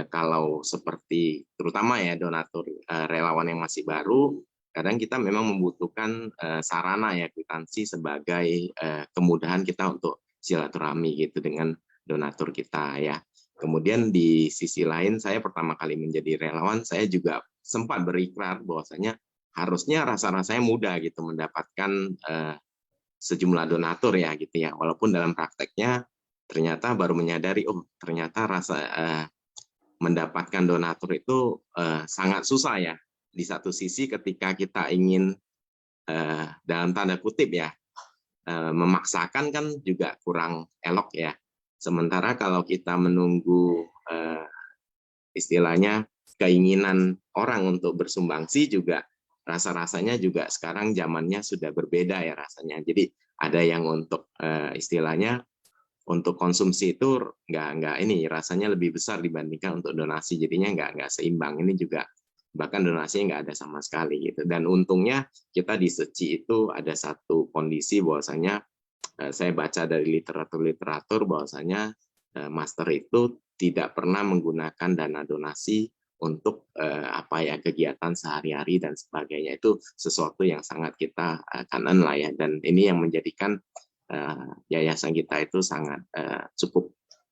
Speaker 9: kalau seperti terutama ya donatur relawan yang masih baru, kadang kita memang membutuhkan sarana ya, kwitansi sebagai kemudahan kita untuk silaturahmi gitu dengan donatur kita ya. Kemudian di sisi lain, saya pertama kali menjadi relawan, saya juga sempat berikrar bahwasanya harusnya rasa-rasanya mudah gitu mendapatkan sejumlah donatur ya gitu ya. Walaupun dalam prakteknya ternyata baru menyadari, oh ternyata mendapatkan donatur itu sangat susah ya. Di satu sisi ketika kita ingin dalam tanda kutip ya memaksakan kan juga kurang elok ya. Sementara kalau kita menunggu istilahnya keinginan orang untuk bersumbangsi juga rasa-rasanya juga sekarang zamannya sudah berbeda ya rasanya. Jadi ada yang untuk istilahnya untuk konsumsi itu nggak ini rasanya lebih besar dibandingkan untuk donasi, jadinya nggak seimbang. Ini juga bahkan donasinya nggak ada sama sekali gitu. Dan untungnya kita di Seci itu ada satu kondisi bahwasanya saya baca dari literatur bahwasanya Master itu tidak pernah menggunakan dana donasi untuk kegiatan sehari-hari dan sebagainya. Itu sesuatu yang sangat kita kanan lah ya, dan ini yang menjadikan yayasan kita itu sangat cukup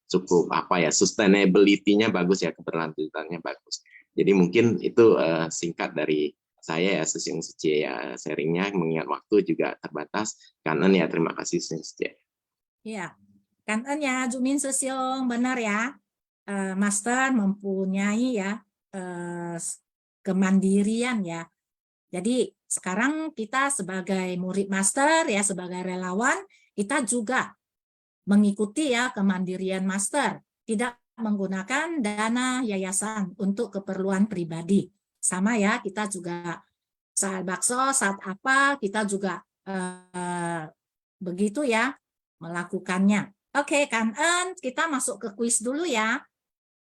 Speaker 9: sustainability-nya bagus ya, keberlanjutannya bagus. Jadi mungkin itu singkat dari saya ya, Sesyong Sece ya, sharingnya, mengingat waktu juga terbatas. Kanan ya, terima kasih Sesyong Sece.
Speaker 2: Ya, kanan ya Jumin Sesyong, benar ya. Master mempunyai ya kemandirian ya. Jadi sekarang kita sebagai murid Master ya, sebagai relawan, kita juga mengikuti ya kemandirian Master, tidak menggunakan dana yayasan untuk keperluan pribadi. Sama ya, kita juga saat bakso, saat apa, kita juga begitu ya melakukannya. Oke, kanan kita masuk ke kuis dulu ya.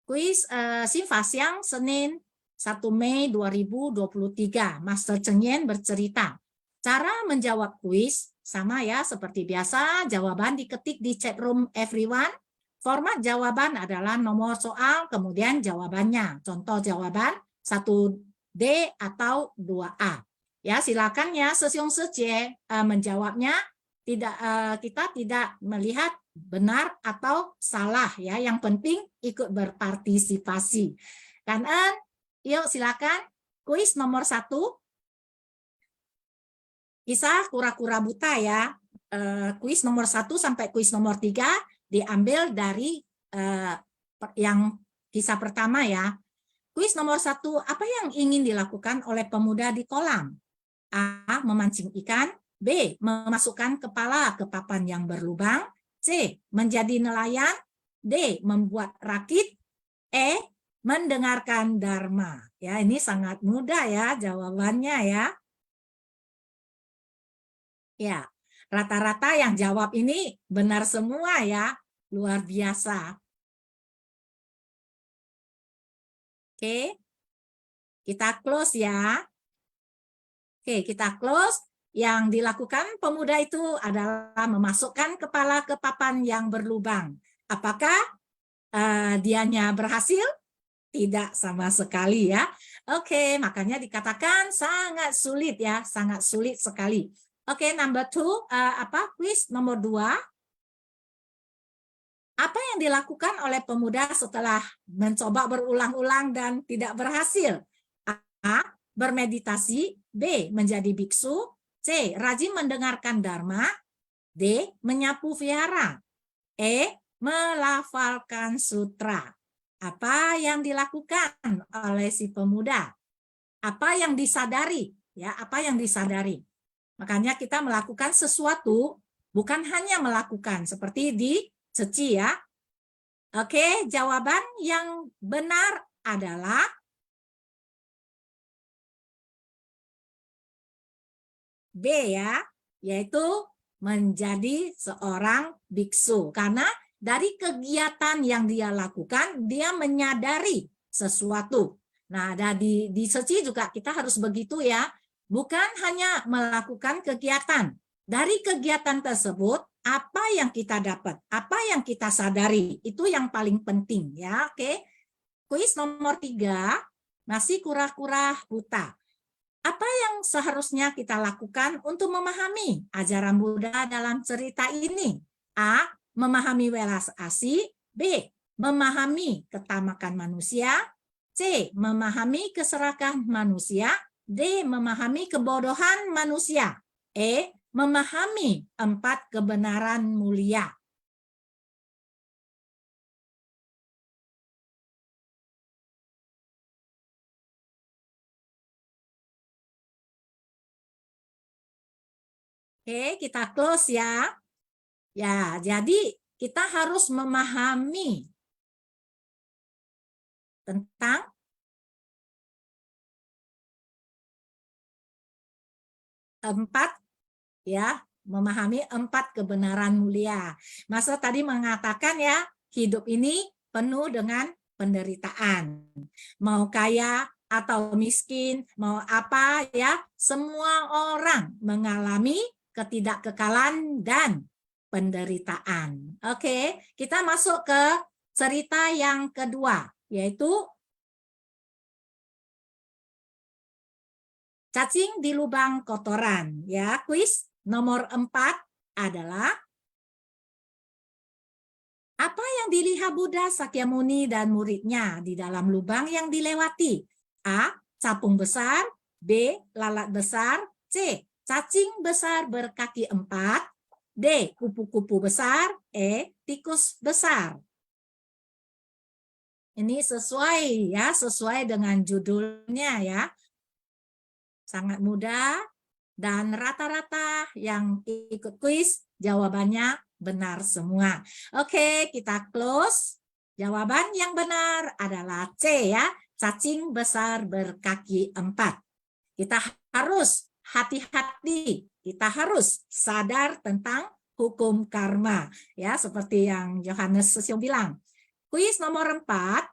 Speaker 2: Kuis Simfasiang Senin 1 Mei 2023. Master Cheng Yen bercerita. Cara menjawab kuis sama ya, seperti biasa, jawaban diketik di chat room everyone. Format jawaban adalah nomor soal, kemudian jawabannya. Contoh jawaban 1D atau 2A. Ya, silakan ya Sesyong Sece menjawabnya. Kita tidak melihat benar atau salah ya. Yang penting ikut berpartisipasi. Kanan, yuk silakan. Kuis nomor 1. Kisah kura-kura buta ya. Kuis nomor 1 sampai kuis nomor 3 diambil dari yang kisah pertama ya. Kuis nomor 1, apa yang ingin dilakukan oleh pemuda di kolam? A. Memancing ikan. B. Memasukkan kepala ke papan yang berlubang. C. Menjadi nelayan. D. Membuat rakit. E. Mendengarkan dharma. Ya, ini sangat mudah ya jawabannya ya. Ya, rata-rata yang jawab ini benar semua ya. Luar biasa. Oke, kita close ya. Oke, kita close. Yang dilakukan pemuda itu adalah memasukkan kepala ke papan yang berlubang. Apakah dianya berhasil? Tidak sama sekali ya. Oke, makanya dikatakan sangat sulit ya, sangat sulit sekali. Oke, number 2, quiz nomor 2. Apa yang dilakukan oleh pemuda setelah mencoba berulang-ulang dan tidak berhasil? A. Bermeditasi. B. Menjadi biksu. C. Rajin mendengarkan dharma. D. Menyapu vihara. E. Melafalkan sutra. Apa yang dilakukan oleh si pemuda? Apa yang disadari? Ya, apa yang disadari? Makanya kita melakukan sesuatu, bukan hanya melakukan seperti di Ceci ya. Oke, jawaban yang benar adalah B ya, yaitu menjadi seorang biksu. Karena dari kegiatan yang dia lakukan, dia menyadari sesuatu. Nah, di Ceci juga kita harus begitu ya. Bukan hanya melakukan kegiatan. Dari kegiatan tersebut, apa yang kita dapat, apa yang kita sadari, itu yang paling penting ya. Oke, kuis nomor 3 masih kura-kura buta. Apa yang seharusnya kita lakukan untuk memahami ajaran Buddha dalam cerita ini? A. Memahami welas asih. B. Memahami ketamakan manusia. C. Memahami keserakahan manusia. D. Memahami kebodohan manusia. E. Memahami 4 kebenaran mulia. Oke, kita close ya. Ya, jadi kita harus memahami tentang memahami 4 kebenaran mulia. Masa tadi mengatakan ya, hidup ini penuh dengan penderitaan. Mau kaya atau miskin, mau apa ya, semua orang mengalami ketidakkekalan dan penderitaan. Oke, kita masuk ke cerita yang kedua, yaitu cacing di lubang kotoran. Ya, kuis nomor 4 adalah apa yang dilihat Buddha Sakyamuni dan muridnya di dalam lubang yang dilewati? A. Capung besar. B. Lalat besar. C. Cacing besar berkaki 4. D. Kupu-kupu besar. E. Tikus besar. Ini sesuai ya, sesuai dengan judulnya ya. Sangat mudah dan rata-rata yang ikut kuis jawabannya benar semua. Oke, kita close. Jawaban yang benar adalah C ya, cacing besar berkaki 4. Kita harus hati-hati, kita harus sadar tentang hukum karma ya, seperti yang Johannes Session bilang. Kuis nomor 4,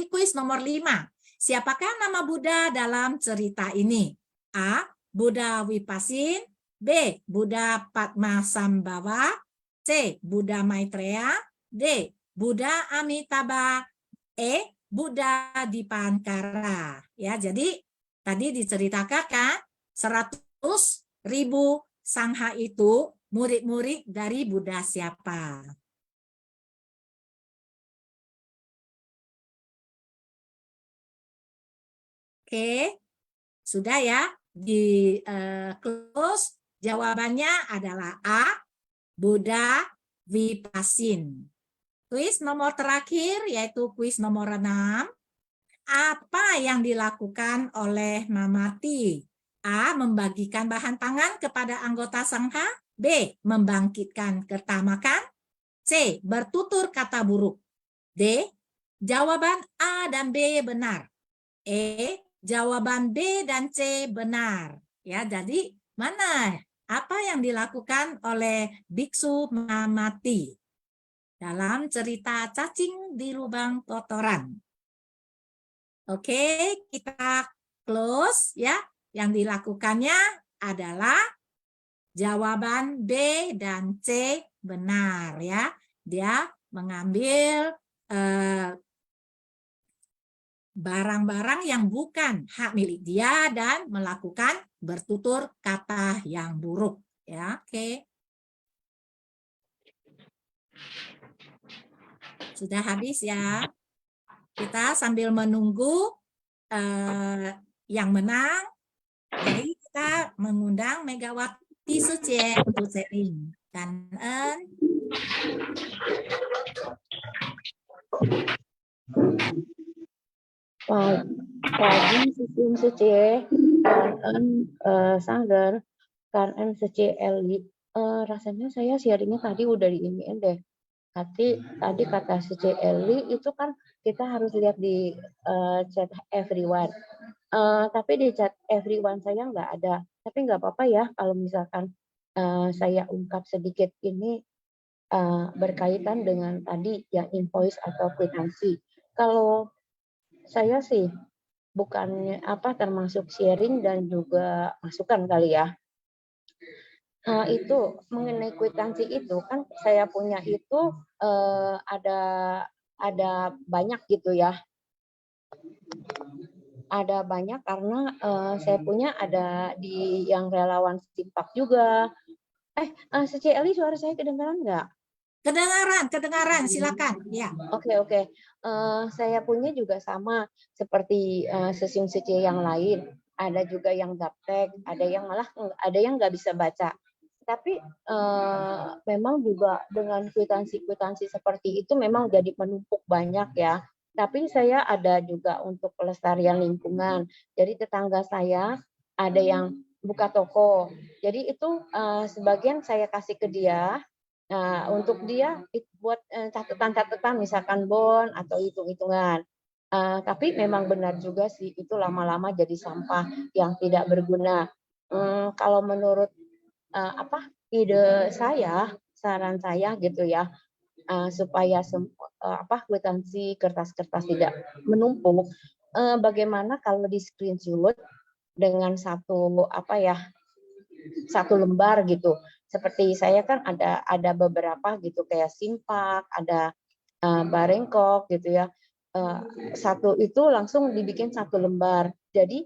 Speaker 2: kuis nomor 5. Siapakah nama Buddha dalam cerita ini? A. Buddha Vipasin. B. Buddha Padmasambhava. C. Buddha Maitreya. D. Buddha Amitabha. E. Buddha Dipankara. Ya, jadi tadi diceritakan kan 100.000 sangha itu murid-murid dari Buddha siapa? Oke, sudah ya, di close. Jawabannya adalah A. Buddha Vipasin. Kuis nomor terakhir yaitu kuis nomor 6. Apa yang dilakukan oleh Mamati? A. Membagikan bahan pangan kepada anggota sangha. B. Membangkitkan ketamakan. C. Bertutur kata buruk. D. Jawaban A dan B benar. E. Jawaban B dan C benar. Ya, jadi mana? Apa yang dilakukan oleh biksu Mamati dalam cerita cacing di lubang kotoran? Oke, kita close ya. Yang dilakukannya adalah jawaban B dan C benar ya. Dia mengambil barang-barang yang bukan hak milik dia dan melakukan bertutur kata yang buruk. Ya, oke. Sudah habis ya. Kita sambil menunggu yang menang. Mari kita mengundang Megawati Sucie untuk sharing. Cảm ơn.
Speaker 10: Pagi Sisim Sucie, cảm ơn Sanger, cảm ơn Sucie Eli. Rasanya saya sharingnya tadi udah di email deh. Tadi kata Sucie Eli itu kan kita harus lihat di chat everyone. Tapi di chat everyone saya nggak ada. Tapi nggak apa-apa ya kalau misalkan saya ungkap sedikit ini berkaitan dengan tadi yang invoice atau kwitansi. Kalau saya sih bukannya termasuk sharing dan juga masukan kali ya. Itu mengenai kwitansi itu kan saya punya itu ada banyak gitu ya. Ada banyak karena saya punya ada di yang relawan Simpak juga. Suci Eli, suara saya kedengaran nggak?
Speaker 2: Kedengaran, silakan. Ya.
Speaker 10: Oke. Saya punya juga sama seperti Sesium Suci yang lain. Ada juga yang gaptek, ada yang malah ada yang nggak bisa baca. Tapi memang juga dengan kwitansi seperti itu memang jadi menumpuk banyak ya. Tapi saya ada juga untuk pelestarian lingkungan. Jadi tetangga saya ada yang buka toko. Jadi itu sebagian saya kasih ke dia. Untuk dia buat catatan-catatan misalkan bon atau hitung-hitungan. Tapi memang benar juga sih itu lama-lama jadi sampah yang tidak berguna. Kalau menurut ide saya, saran saya gitu ya, supaya kwitansi kertas-kertas tidak menumpuk, bagaimana kalau di screenshot dengan satu lembar gitu. Seperti saya kan ada beberapa gitu kayak Simpak, ada Barengkok gitu ya. Satu itu langsung dibikin satu lembar. Jadi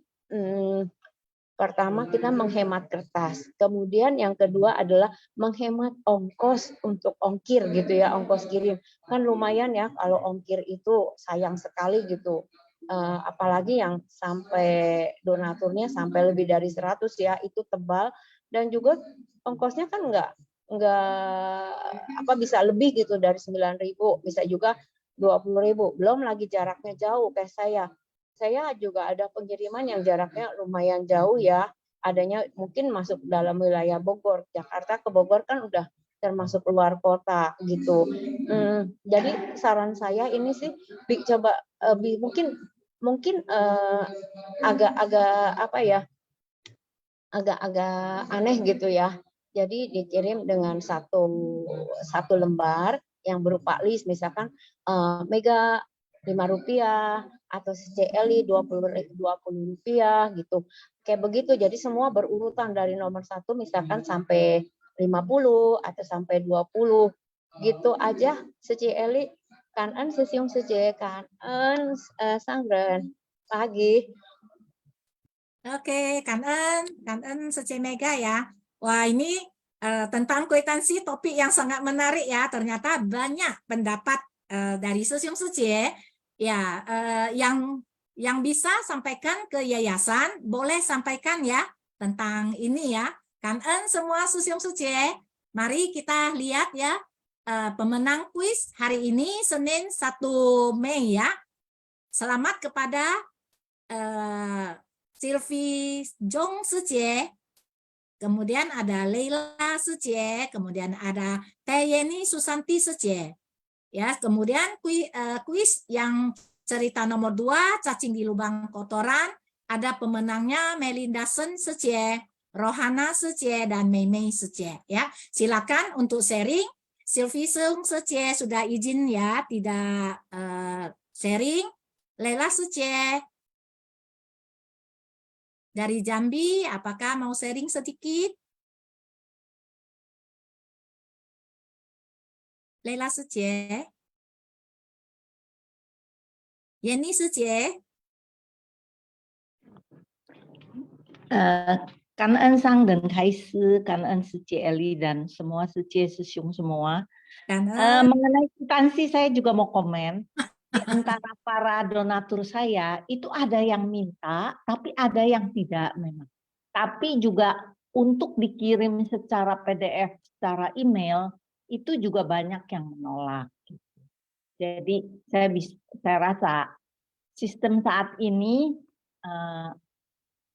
Speaker 10: pertama kita menghemat kertas. Kemudian yang kedua adalah menghemat ongkos untuk ongkir gitu ya, ongkos kirim. Kan lumayan ya kalau ongkir itu sayang sekali gitu. Apalagi yang sampai donaturnya sampai lebih dari 100 ya, itu tebal dan juga ongkosnya kan nggak bisa lebih gitu dari 9.000, bisa juga 20.000. Belum lagi jaraknya jauh kayak saya juga ada pengiriman yang jaraknya lumayan jauh ya, adanya mungkin masuk dalam wilayah Bogor. Jakarta ke Bogor kan udah termasuk luar kota gitu. Jadi saran saya ini sih coba mungkin agak aneh gitu ya. Jadi dikirim dengan satu lembar yang berupa list, misalkan Mega Rp5 atau CLI Rp20 gitu. Kayak begitu. Jadi semua berurutan dari nomor 1 misalkan sampai 50 atau sampai 20 gitu aja. CLI kan sesium kan sangren pagi.
Speaker 2: Oke, cảm ơn Suci Mega ya. Wah, ini tentang kwitansi topik yang sangat menarik ya. Ternyata banyak pendapat dari Sesium Suci ya, yang bisa sampaikan ke yayasan, boleh sampaikan ya tentang ini ya. Cảm ơn semua Sesium Suci. Mari kita lihat ya pemenang kuis hari ini Senin 1 Mei ya. Selamat kepada Sylvie Jong Sucie, kemudian ada Leila Sucie, kemudian ada Tayeni Susanti Sucie. Ya, kemudian kuis yang cerita nomor 2, cacing di lubang kotoran, ada pemenangnya Melinda Sen Sucie, Rohana Sucie, dan Mei Sucie. Ya, silakan untuk sharing. Sylvie Jong Sucie sudah izin ya, tidak sharing. Leila Sucie dari Jambi, apakah mau sharing sedikit? Leila 师姐，Yenny 师姐，
Speaker 11: 感恩上人开示，感恩师姐 Eli dan semua 师姐师兄 semua.
Speaker 2: 感恩。
Speaker 11: Mengenai kwitansi saya juga mau komen. Di antara para donatur saya itu ada yang minta, tapi ada yang tidak memang. Tapi juga untuk dikirim secara PDF, secara email itu juga banyak yang menolak. Jadi saya rasa sistem saat ini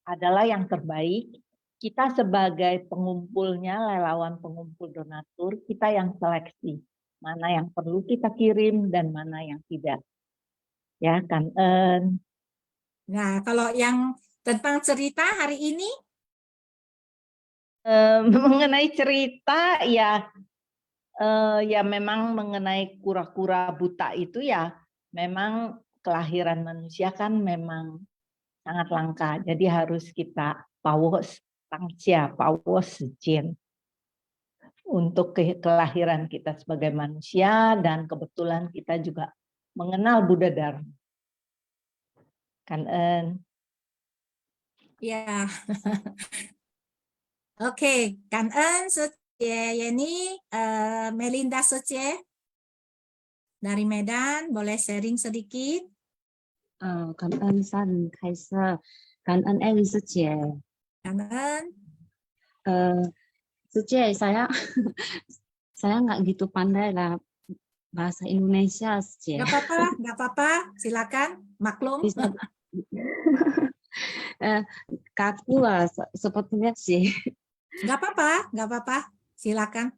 Speaker 11: adalah yang terbaik. Kita sebagai pengumpulnya, relawan pengumpul donatur, kita yang seleksi. Mana yang perlu kita kirim dan mana yang tidak. Ya, kan.
Speaker 2: Nah, kalau yang tentang cerita hari ini?
Speaker 11: Mengenai cerita, ya memang mengenai kura-kura buta itu ya, memang kelahiran manusia kan memang sangat langka. Jadi harus kita pawas tangcia, pawas jin untuk kelahiran kita sebagai manusia, dan kebetulan kita juga mengenal Buddha Dharma. Kan
Speaker 2: Ya. Oke, cảm ơn sư chị Yeni, Melinda sư chị dari Medan, boleh sharing sedikit?
Speaker 12: Cảm ơn San Kaiser, cảm ơn Eli sư chị.
Speaker 2: Cảm ơn.
Speaker 12: Sư chị, saya nggak gitu pandai lah bahasa Indonesia, sư chị.
Speaker 2: Nggak apa-apa, silakan, maklum.
Speaker 12: Bisa, kaku lah sepertinya sih.
Speaker 2: Nggak apa-apa, silakan.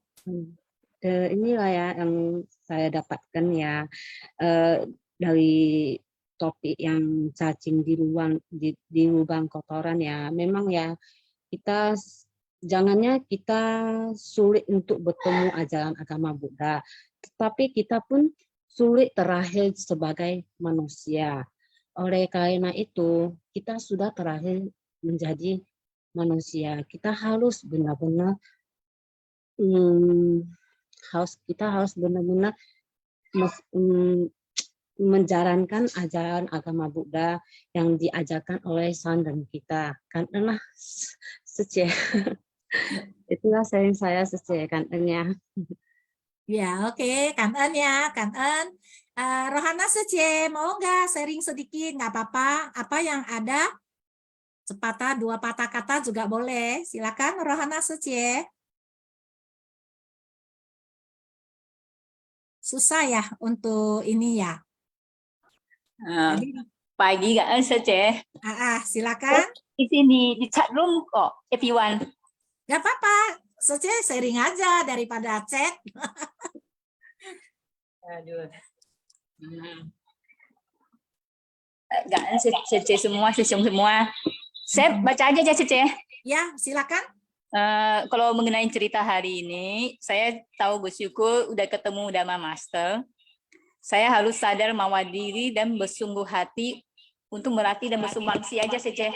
Speaker 12: Inilah ya yang saya dapatkan ya dari topik yang cacing di lubang kotoran ya. Memang ya kita jangannya kita sulit untuk bertemu ajaran agama Buddha, tetapi kita pun sulit terlahir sebagai manusia. Oleh karena itu, kita sudah terlahir menjadi manusia. Kita harus benar-benar benar-benar menjalankan ajaran agama Buddha yang diajarkan oleh San dan kita. Karena itulah sharing saya kantennya.
Speaker 2: Ya, oke, cảm ơn ya, cảm ơn. Rohana sư chị, mau nggak sharing sedikit? Nggak apa-apa, apa yang ada, sepatah, dua patah kata juga boleh. Silakan, Rohana sư chị. Susah ya untuk ini ya.
Speaker 13: Pagi Kak Ân sư chị.
Speaker 2: Silakan.
Speaker 13: Di sini di chat room kok, everyone.
Speaker 2: Nggak apa-apa, sư chị sharing aja daripada chat.
Speaker 13: Aduh. Kak Ân sư chị semua, sesiung semua. Saya baca aja ya sư chị.
Speaker 2: Ya, silakan.
Speaker 13: Kalau mengenai cerita hari ini, saya tahu bersyukur udah ketemu Dhamma Master. Saya harus sadar mawa diri dan bersungguh hati untuk melatih dan bersumbangsi aja saja.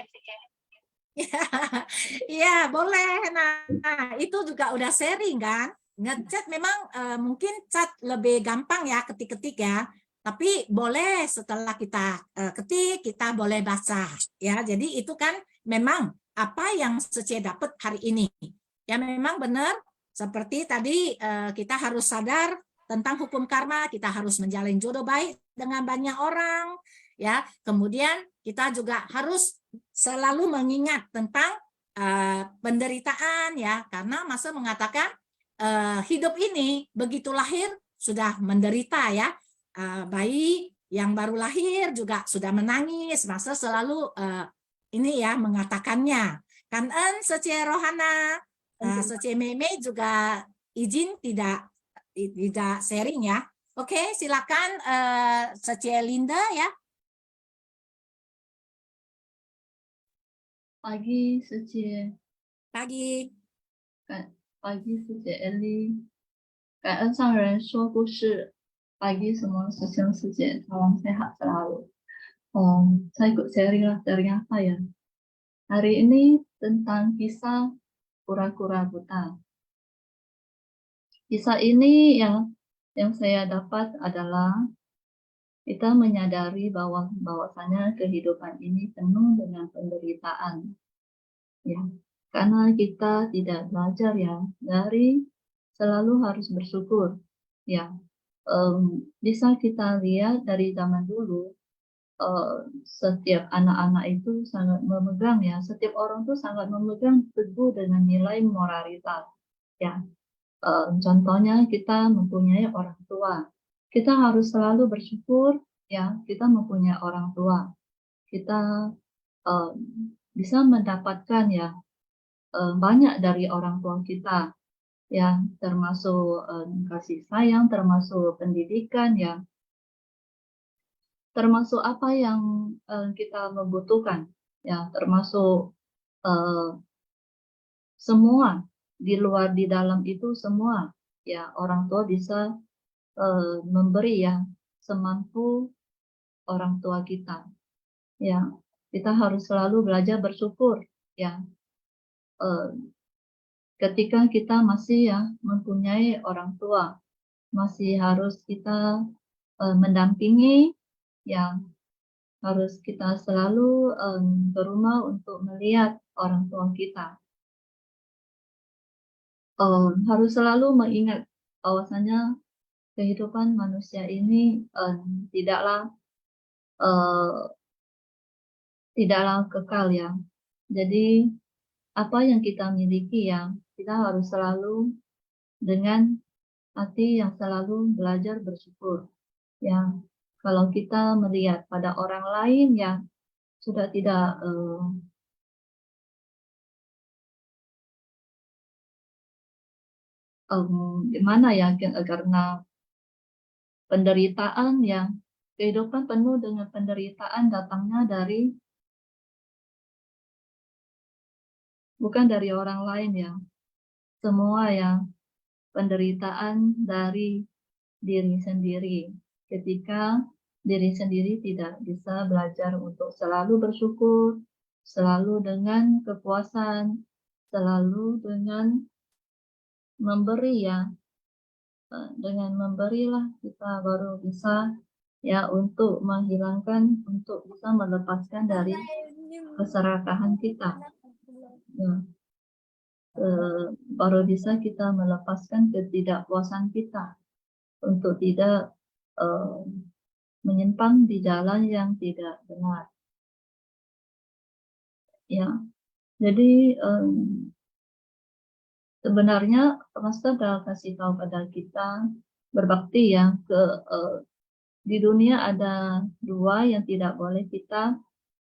Speaker 2: Iya, boleh. Nah, itu juga udah sharing kan. Ngechat memang mungkin chat lebih gampang ya, ketik-ketik ya. Tapi boleh setelah kita ketik, kita boleh baca. Ya, jadi itu kan memang apa yang Sece dapat hari ini. Ya memang benar, seperti tadi kita harus sadar tentang hukum karma, kita harus menjalin jodoh baik dengan banyak orang. Ya, kemudian kita juga harus selalu mengingat tentang penderitaan ya, karena Master mengatakan hidup ini begitu lahir sudah menderita ya. Bayi yang baru lahir juga sudah menangis. Master selalu ini ya mengatakannya. Kan Sece Rohana, Sece Meme juga izin tidak sharing ya. Oke, silakan Sece Linda ya.
Speaker 14: Pagi Sece.
Speaker 2: Pagi.
Speaker 14: Pagi Sece Eli. 感恩上人说故事。Pagi semua sesiung Sece. Salam sehat selalu. Saya ikut sharing lah dari apa ya. Hari ini tentang kisah kura-kura buta. Kisah ini yang yang saya dapat adalah kita menyadari bahwasanya kehidupan ini penuh dengan penderitaan, ya, karena kita tidak belajar ya dari selalu harus bersyukur, ya. Bisa kita lihat dari zaman dulu, setiap anak-anak itu sangat memegang ya, setiap orang tuh sangat memegang teguh dengan nilai moralitas, ya. Contohnya kita mempunyai orang tua, kita harus selalu bersyukur ya, kita mempunyai orang tua, kita bisa mendapatkan ya banyak dari orang tua kita, ya, termasuk kasih sayang, termasuk pendidikan, ya, termasuk apa yang kita membutuhkan, ya, termasuk semua di luar di dalam itu semua, ya, orang tua bisa memberi ya semampu orang tua kita, ya, kita harus selalu belajar bersyukur, ya. Ketika kita masih ya mempunyai orang tua, masih harus kita mendampingi, ya, harus kita selalu berumah untuk melihat orang tua kita. Harus selalu mengingat bahwasanya kehidupan manusia ini tidaklah kekal ya. Jadi apa yang kita miliki ya, kita harus selalu dengan hati yang selalu belajar bersyukur. Ya, kalau kita melihat pada orang lain yang sudah tidak gimana ya, karena penderitaan ya, kehidupan penuh dengan penderitaan datangnya dari bukan dari orang lain ya, semua ya penderitaan dari diri sendiri. Ketika diri sendiri tidak bisa belajar untuk selalu bersyukur, selalu dengan kepuasan, selalu dengan memberi ya, dengan memberilah kita baru bisa ya untuk menghilangkan, untuk bisa melepaskan dari keserakahan kita. Ya. Baru bisa kita melepaskan ketidakpuasan kita untuk tidak menyimpang di jalan yang tidak benar. Ya, jadi sebenarnya Master telah kasih tahu pada kita berbakti ya di dunia ada dua yang tidak boleh kita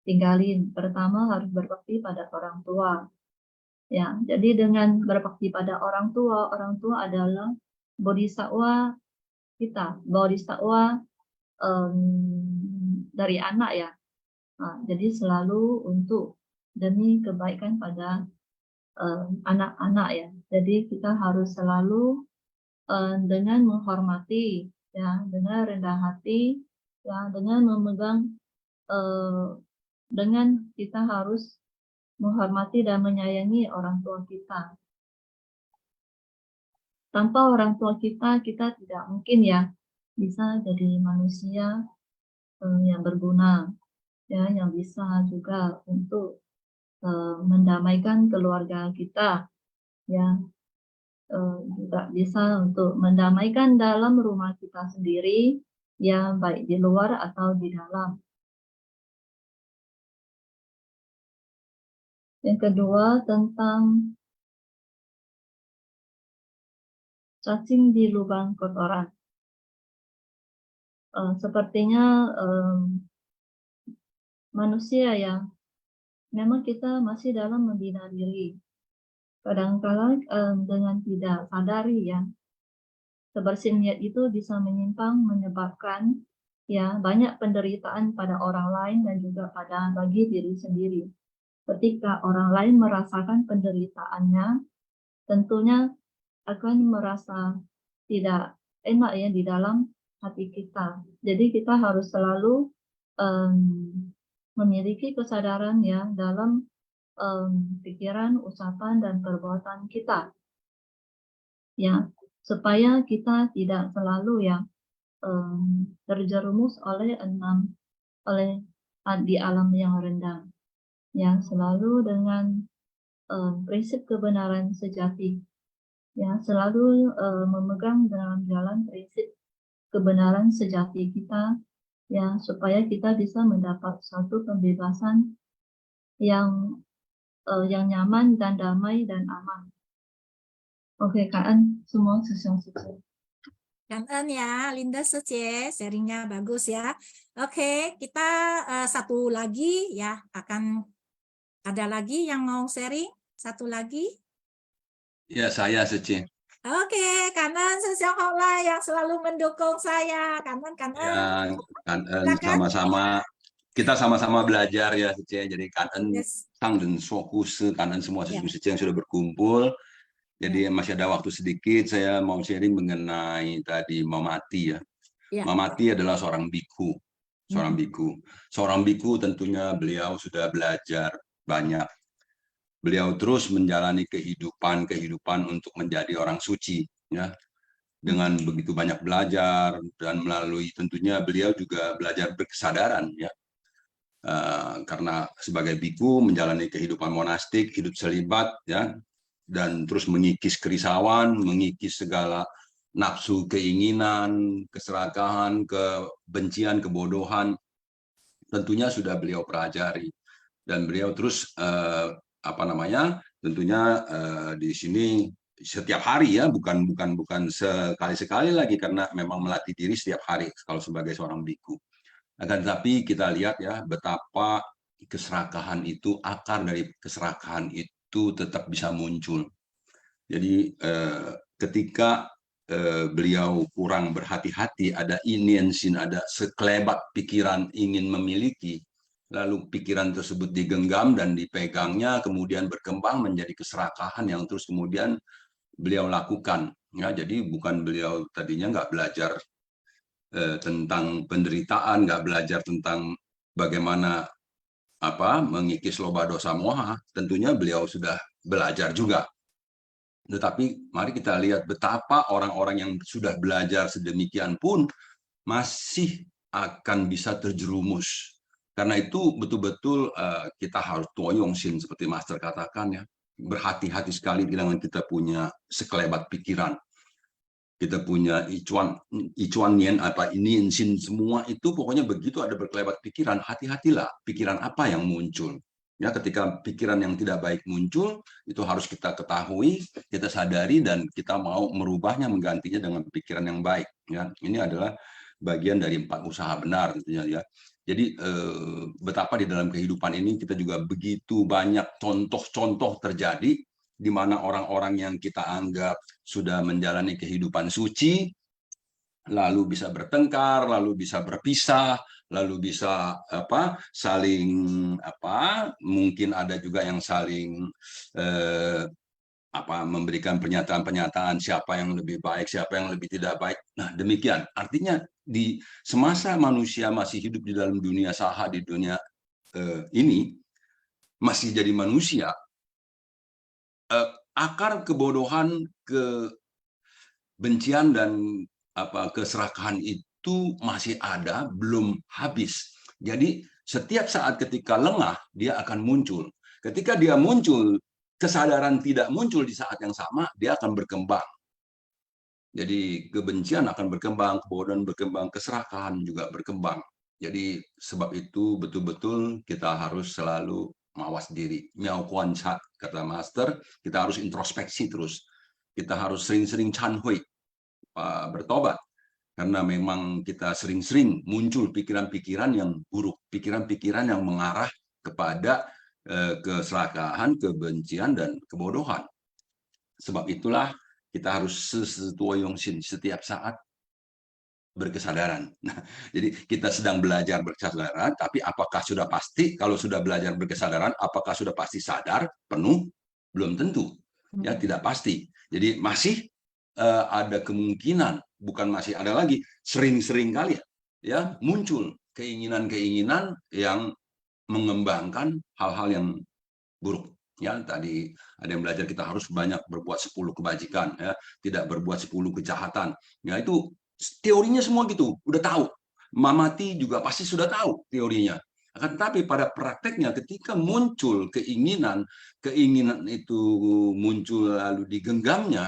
Speaker 14: tinggalin. Pertama harus berbakti pada orang tua. Ya, jadi dengan berbakti pada orang tua adalah bodhisattva kita, bodhisattva dari anak ya. Nah, jadi selalu untuk demi kebaikan pada anak-anak ya. Jadi kita harus selalu dengan menghormati ya, dengan rendah hati ya, dengan memegang dengan kita harus menghormati dan menyayangi orang tua kita. Tanpa orang tua kita tidak mungkin ya bisa jadi manusia yang berguna, ya, yang bisa juga untuk mendamaikan keluarga kita, ya, juga bisa untuk mendamaikan dalam rumah kita sendiri, ya, baik di luar atau di dalam. Yang kedua tentang cacing di lubang kotoran. Sepertinya manusia ya, memang kita masih dalam membina diri. Kadang-kala dengan tidak sadari ya, sebersih niat itu bisa menyimpang, menyebabkan ya banyak penderitaan pada orang lain dan juga bagi diri sendiri. Ketika orang lain merasakan penderitaannya, tentunya akan merasa tidak enak ya di dalam hati kita. Jadi kita harus selalu memiliki kesadaran ya dalam pikiran, ucapan, dan perbuatan kita. Ya, supaya kita tidak selalu ya terjerumus oleh di alam yang rendah, ya selalu dengan prinsip kebenaran sejati, ya selalu memegang dalam jalan prinsip kebenaran sejati kita, ya supaya kita bisa mendapat suatu pembebasan yang nyaman dan damai dan aman. Oke, Kak semua sesiang-sesiang.
Speaker 2: Kangen ya, Linda Sece, sharingnya bagus ya. Oke, kita satu lagi ya, akan ada lagi yang mau sharing? Satu lagi?
Speaker 15: Ya, saya Sece.
Speaker 2: Oke, Kanan Sesiang Hola yang selalu mendukung saya. Kanan.
Speaker 15: Ya, Kanen
Speaker 2: Silakan.
Speaker 15: sama-sama. Kita sama-sama belajar ya, Sece. Jadi Kanen,
Speaker 2: Yes.
Speaker 15: Sang dan Sokus, Kanen semua
Speaker 2: Ya.
Speaker 15: Sece yang sudah berkumpul. Jadi masih ada waktu sedikit, saya mau sharing mengenai tadi Mamati ya.
Speaker 2: Ya.
Speaker 15: Mamati adalah seorang biku. Seorang biku tentunya beliau sudah belajar banyak. Beliau terus menjalani kehidupan untuk menjadi orang suci ya. Dengan begitu banyak belajar dan melalui tentunya beliau juga belajar berkesadaran ya. Karena sebagai biku menjalani kehidupan monastik, hidup selibat ya, dan terus mengikis kerisauan, mengikis segala nafsu, keinginan, keserakahan, kebencian, kebodohan, tentunya sudah beliau pelajari. Dan beliau terus tentunya di sini setiap hari ya, bukan sekali-sekali lagi, karena memang melatih diri setiap hari kalau sebagai seorang biku. Akan tetapi kita lihat ya betapa keserakahan itu, akar dari keserakahan itu tetap bisa muncul. Jadi ketika beliau kurang berhati-hati, ada intensin, ada sekelebat pikiran ingin memiliki, lalu pikiran tersebut digenggam dan dipegangnya, kemudian berkembang menjadi keserakahan yang terus kemudian beliau lakukan. Ya, jadi bukan beliau tadinya nggak belajar tentang penderitaan, nggak belajar tentang bagaimana mengikis loba dosa moha, tentunya beliau sudah belajar juga. Tetapi mari kita lihat betapa orang-orang yang sudah belajar sedemikian pun masih akan bisa terjerumus. Karena itu betul-betul kita harus toyongsin seperti Master katakan ya. Berhati-hati sekali dengan kita punya sekelebat pikiran. Kita punya icuan nien ini insin semua itu, pokoknya begitu ada berkelebat pikiran, hati-hatilah pikiran apa yang muncul. Ya, ketika pikiran yang tidak baik muncul, itu harus kita ketahui, kita sadari, dan kita mau merubahnya, menggantinya dengan pikiran yang baik. Ya, ini adalah bagian dari 4 usaha benar tentunya ya. Jadi betapa di dalam kehidupan ini kita juga begitu banyak contoh-contoh terjadi di mana orang-orang yang kita anggap sudah menjalani kehidupan suci, lalu bisa bertengkar, lalu bisa berpisah, lalu bisa saling mungkin ada juga yang saling memberikan pernyataan-pernyataan siapa yang lebih baik, siapa yang lebih tidak baik. Nah, demikian. Artinya di semasa manusia masih hidup di dalam dunia saha, di dunia ini masih jadi manusia, akar kebodohan, kebencian dan keserakahan itu masih ada, belum habis. Jadi setiap saat ketika lengah dia akan muncul. Ketika dia muncul, kesadaran tidak muncul di saat yang sama, dia akan berkembang. Jadi kebencian akan berkembang, kebodohan berkembang, keserakahan juga berkembang. Jadi sebab itu betul-betul kita harus selalu mawas diri. Miao Kuan Chat, kata Master, kita harus introspeksi terus. Kita harus sering-sering chanhui, bertobat. Karena memang kita sering-sering muncul pikiran-pikiran yang buruk, pikiran-pikiran yang mengarah kepada keserakahan, kebencian, dan kebodohan. Sebab itulah kita harus sesuai setiap saat berkesadaran. Nah, jadi kita sedang belajar berkesadaran, tapi apakah sudah pasti kalau sudah belajar berkesadaran, apakah sudah pasti sadar penuh? Belum tentu. Ya, tidak pasti. Jadi masih ada kemungkinan, bukan masih ada lagi, sering-sering kali ya muncul keinginan-keinginan yang mengembangkan hal-hal yang buruk. Ya, tadi ada yang belajar kita harus banyak berbuat 10 kebajikan, ya, tidak berbuat 10 kejahatan. Ya, itu teorinya semua gitu, udah tahu. Mamati juga pasti sudah tahu teorinya. Akan tetapi pada prakteknya ketika muncul keinginan itu muncul lalu digenggamnya,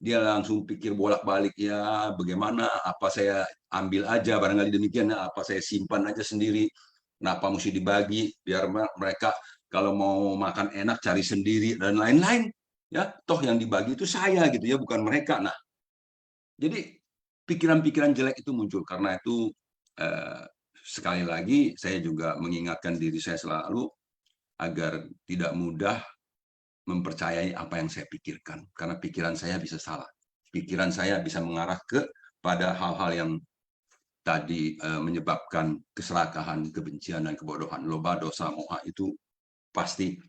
Speaker 15: dia langsung pikir bolak-balik, ya bagaimana, apa saya ambil aja barangkali demikian, apa saya simpan aja sendiri, kenapa mesti dibagi biar mereka kalau mau makan enak cari sendiri dan lain-lain, ya toh yang dibagi itu saya gitu ya, bukan mereka. Nah, jadi pikiran-pikiran jelek itu muncul. Karena itu sekali lagi saya juga mengingatkan diri saya selalu agar tidak mudah mempercayai apa yang saya pikirkan, karena pikiran saya bisa salah. Pikiran saya bisa mengarah pada hal-hal yang tadi menyebabkan keserakahan, kebencian, dan kebodohan. Loba, dosa, moha itu pasti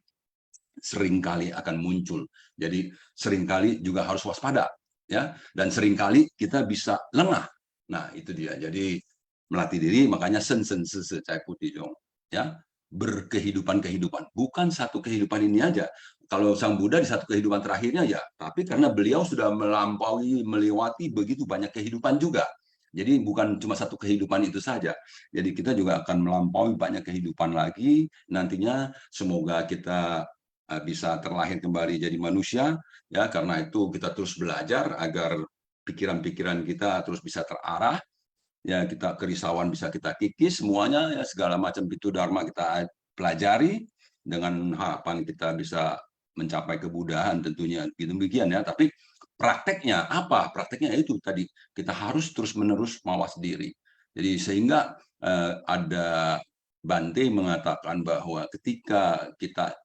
Speaker 15: seringkali akan muncul. Jadi seringkali juga harus waspada, ya. Dan seringkali kita bisa lengah. Nah, itu dia. Jadi melatih diri, makanya sen cai putih dong, ya. Berkehidupan-kehidupan, bukan satu kehidupan ini aja. Kalau Sang Buddha di satu kehidupan terakhirnya ya, tapi karena beliau sudah melewati begitu banyak kehidupan juga. Jadi bukan cuma satu kehidupan itu saja. Jadi kita juga akan melampaui banyak kehidupan lagi. Nantinya semoga kita bisa terlahir kembali jadi manusia, ya. Karena itu kita terus belajar agar pikiran-pikiran kita terus bisa terarah. Ya, kita kerisauan bisa kita kikis semuanya, ya, segala macam itu dharma kita pelajari dengan harapan kita bisa mencapai kebudahan tentunya demikian, ya. Tapi prakteknya apa? Prakteknya itu tadi, kita harus terus-menerus mawas diri. Jadi sehingga ada Bante mengatakan bahwa ketika kita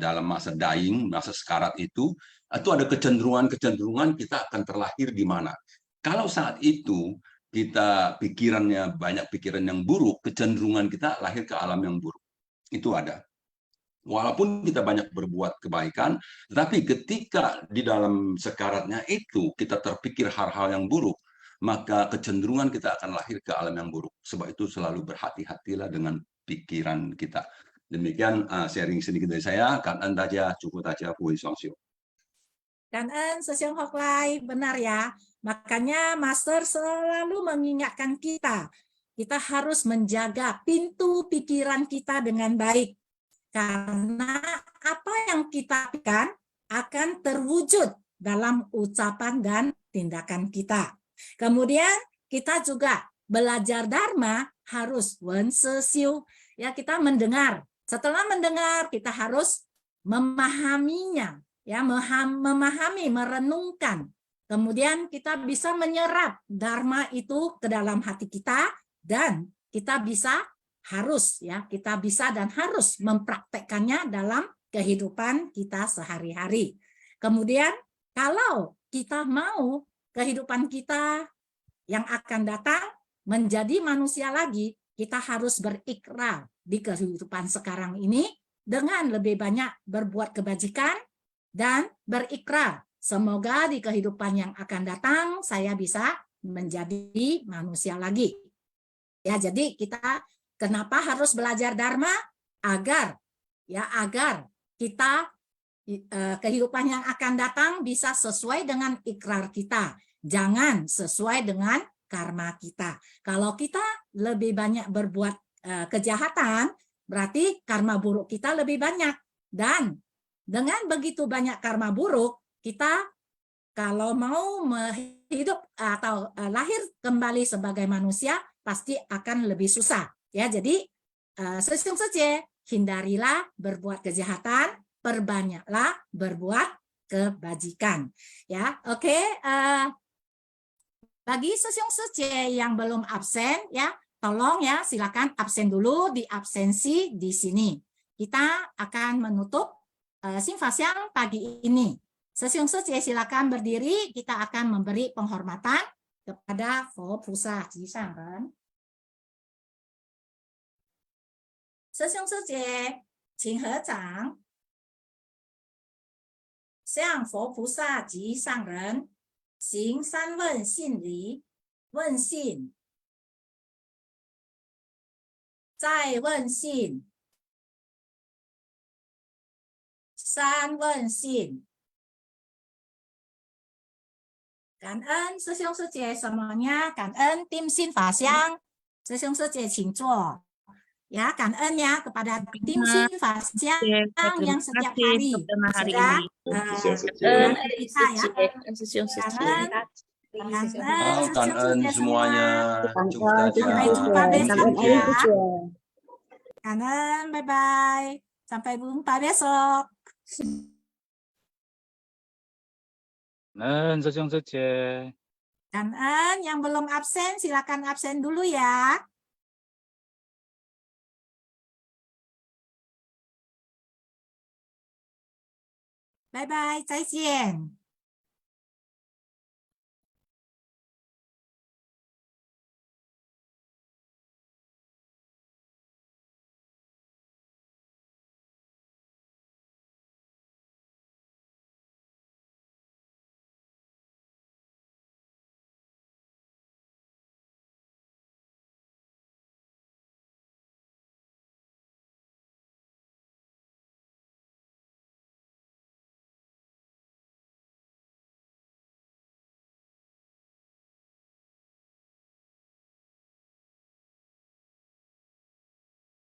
Speaker 15: dalam masa dying, masa sekarat itu ada kecenderungan kita akan terlahir di mana. Kalau saat itu kita pikirannya banyak pikiran yang buruk, kecenderungan kita lahir ke alam yang buruk. Itu ada. Walaupun kita banyak berbuat kebaikan, tetapi ketika di dalam sekaratnya itu kita terpikir hal-hal yang buruk, maka kecenderungan kita akan lahir ke alam yang buruk. Sebab itu selalu berhati-hatilah dengan pikiran kita. Demikian sharing sedikit dari saya. Kan aja cukup aja Pui Songsio.
Speaker 2: Kan Sesiong Hoklai, benar ya. Makanya Master selalu mengingatkan kita harus menjaga pintu pikiran kita dengan baik. Karena apa yang kita pikirkan akan terwujud dalam ucapan dan tindakan kita. Kemudian kita juga belajar Dharma harus wensesiu, ya, kita mendengar. Setelah mendengar kita harus memahaminya, ya, memahami, merenungkan. Kemudian kita bisa menyerap Dharma itu ke dalam hati kita dan kita bisa dan harus mempraktekkannya dalam kehidupan kita sehari-hari. Kemudian kalau kita mau kehidupan kita yang akan datang menjadi manusia lagi, kita harus berikrar di kehidupan sekarang ini dengan lebih banyak berbuat kebajikan dan berikrar. Semoga di kehidupan yang akan datang saya bisa menjadi manusia lagi. Ya, jadi kita kenapa harus belajar Dharma? Agar kita kehidupan yang akan datang bisa sesuai dengan ikrar kita. Jangan sesuai dengan karma kita. Kalau kita lebih banyak berbuat kejahatan, berarti karma buruk kita lebih banyak. Dan dengan begitu banyak karma buruk, kita kalau mau hidup atau lahir kembali sebagai manusia pasti akan lebih susah. Ya, jadi Sesiong Sece, hindarilah berbuat kejahatan, perbanyaklah berbuat kebajikan. Ya, oke. Bagi Sesiong Sece yang belum absen, ya, tolong ya, silakan absen dulu di absensi di sini. Kita akan menutup Xingfa pagi ini. Sesiong Sece silakan berdiri, kita akan memberi penghormatan kepada Fo Pusa Jisangren. Sesiong Sece, Qing He Zhang, 向佛菩萨及上人行三问信礼，问信，再问信，三问信。感恩师兄师姐semuanya，感恩tim sin法香，师兄师姐请坐。Ya, 感恩ya kepada tim sin法香 yang setiap hari sudah kita ya. 感恩
Speaker 15: 感恩 semuanya.
Speaker 2: Sampai jumpa besok ya. 感恩，拜拜。Sampai jumpa besok.
Speaker 16: 感恩师兄师姐。
Speaker 2: 感恩yang belum absen silakan absen dulu ya. Bye bye, 再见。